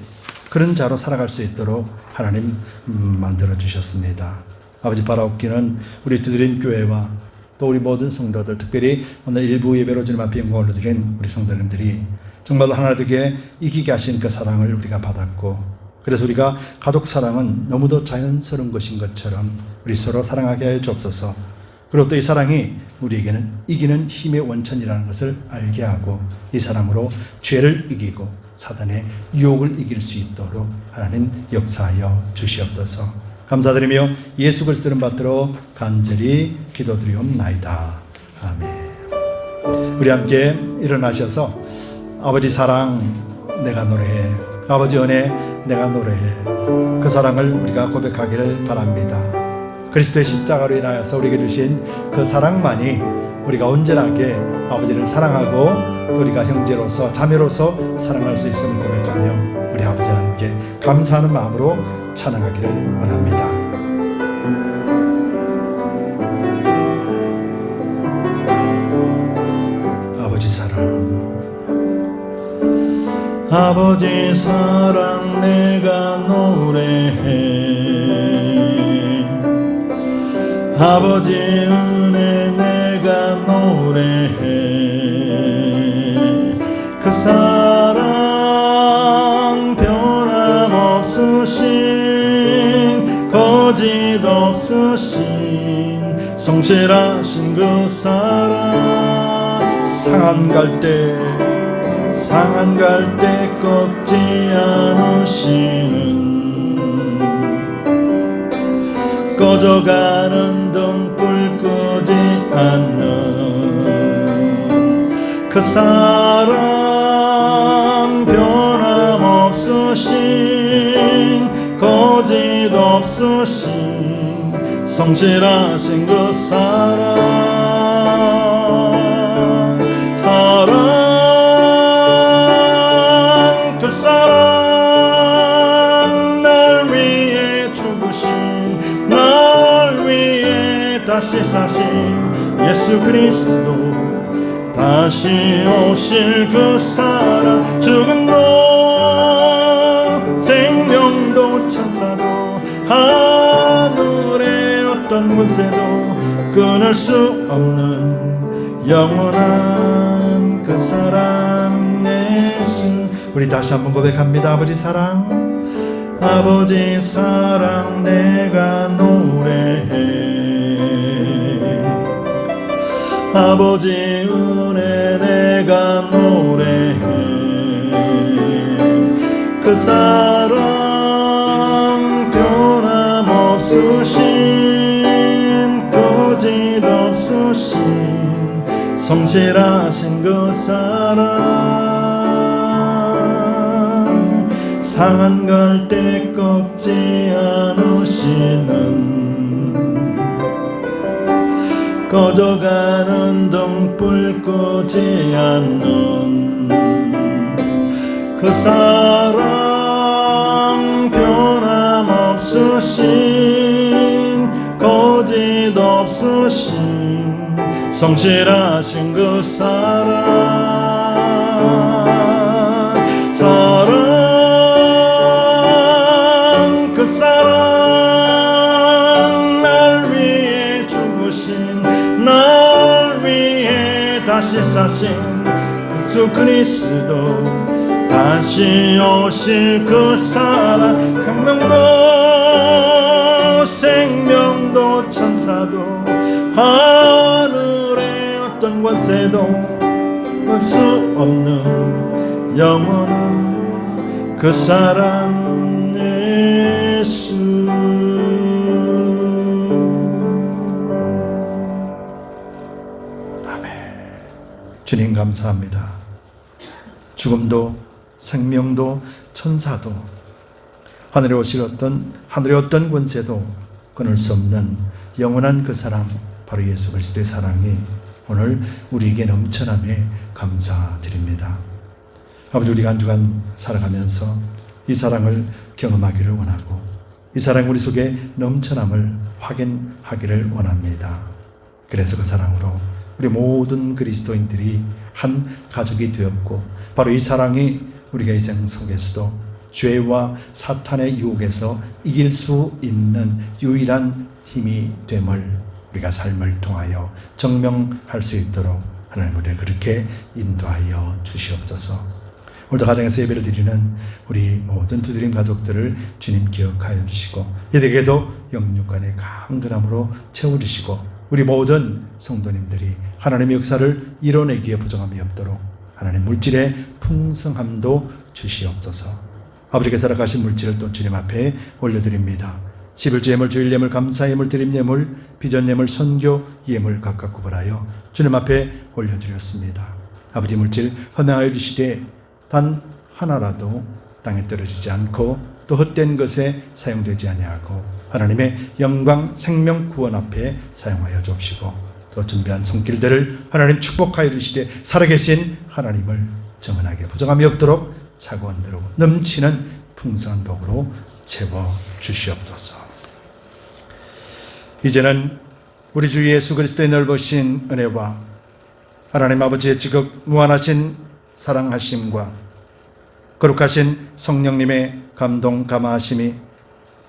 Speaker 1: 그런 자로 살아갈 수 있도록 하나님 만들어 주셨습니다. 아버지, 바라옵기는 우리 두드림 교회와 또 우리 모든 성도들, 특별히 오늘 일부 예배로 주님 앞에 영광을 드린 우리 성도님들이 정말로 하나님께 이기게 하신 그 사랑을 우리가 받았고, 그래서 우리가 가족 사랑은 너무도 자연스러운 것인 것처럼 우리 서로 사랑하게 하여 주옵소서. 그리고 또 이 사랑이 우리에게는 이기는 힘의 원천이라는 것을 알게 하고 이 사랑으로 죄를 이기고 사단의 유혹을 이길 수 있도록 하나님 역사하여 주시옵소서. 감사드리며 예수 그리스도를 받들어 간절히 기도드리옵나이다. 아멘. 우리 함께 일어나셔서 아버지 사랑 내가 노래해, 아버지 은혜 내가 노래해, 그 사랑을 우리가 고백하기를 바랍니다. 그리스도의 십자가로 인하여서 우리에게 주신 그 사랑만이 우리가 온전하게 아버지를 사랑하고 또 우리가 형제로서 자매로서 사랑할 수 있음을 고백하며 우리 아버지 하나님께 감사하는 마음으로 찬양하기를 원합니다. 아버지 사랑,
Speaker 2: 아버지 사랑 내가 노래해, 아버지 은혜 내가 노래해, 그 사랑 변함없으신 거짓 없으신 성실하신 그 사랑, 상한 갈 때 꺾지 않으시는, 꺼져가는 등불 끄지 않는 그 사랑, 변함없으신 거짓 없으신 성실하신 그 사랑, 사신 예수 그리스도 다시 오실 그 사랑 죽음도 생명도 천사도 하늘의 어떤 권세도 끊을 수 없는 영원한 그 사랑 예수.
Speaker 1: 우리 다시 한번 고백합니다. 아버지 사랑,
Speaker 2: 아버지 사랑 내가 노래해. 아버지 은혜 내가 노래해. 그 사랑 변함없으신 거짓없으신 성실하신 그 사랑 상한 갈대 꺾지 않으시는 꺼져가는 등불 끄지 않는 그 사랑 변함없으신 거짓없으신 성실하신 그 사랑 그 사랑 날 위해 죽으신 날 위해 다시 사신 예수 그리스도 다시 오실 그 사랑 생명도 생명도 천사도 하늘의 어떤 권세도 볼 수 없는 영원한 그 사랑 예수.
Speaker 1: 아멘. 주님 감사합니다. 죽음도 생명도 천사도 하늘에 오실 하늘의 어떤 권세도 끊을 수 없는 영원한 그 사랑, 바로 예수 그리스도의 사랑이 오늘 우리에게 넘쳐남에 감사드립니다. 아버지, 우리가 한 주간 살아가면서 이 사랑을 경험하기를 원하고 이 사랑 우리 속에 넘쳐남을 확인하기를 원합니다. 그래서 그 사랑으로 우리 모든 그리스도인들이 한 가족이 되었고, 바로 이 사랑이 우리가 이 생 속에서도 죄와 사탄의 유혹에서 이길 수 있는 유일한 힘이 됨을 우리가 삶을 통하여 증명할 수 있도록 하나님 우리를 그렇게 인도하여 주시옵소서. 오늘도 가정에서 예배를 드리는 우리 모든 두드림 가족들을 주님 기억하여 주시고, 이들에게도 영육간의 강건함으로 채워주시고, 우리 모든 성도님들이 하나님의 역사를 이뤄내기에 부정함이 없도록 하나님 물질의 풍성함도 주시옵소서. 아버지께서 허락하신 물질을 또 주님 앞에 올려드립니다. 11주 예물, 주일 예물, 감사 예물, 드림 예물, 비전 예물, 선교 예물 각각 구분하여 주님 앞에 올려드렸습니다. 아버지, 물질 헌행하여 주시되 단 하나라도 땅에 떨어지지 않고 또 헛된 것에 사용되지 아니하고 하나님의 영광, 생명, 구원 앞에 사용하여 주옵시고, 또 준비한 손길들을 하나님 축복하여 주시되 살아계신 하나님을 정언하게 부정함이 없도록 차고한대로 넘치는 풍성한 복으로 채워 주시옵소서. 이제는 우리 주 예수 그리스도의 넓으신 은혜와 하나님 아버지의 지극 무한하신 사랑하심과 거룩하신 성령님의 감동 감화하심이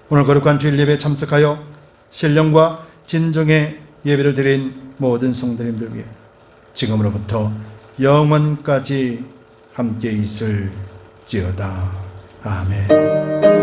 Speaker 1: 오늘 거룩한 주일 예배에 참석하여 신령과 진정의 예배를 드린 모든 성도님들 위해 지금으로부터 영원까지 함께 있을지어다. 아멘.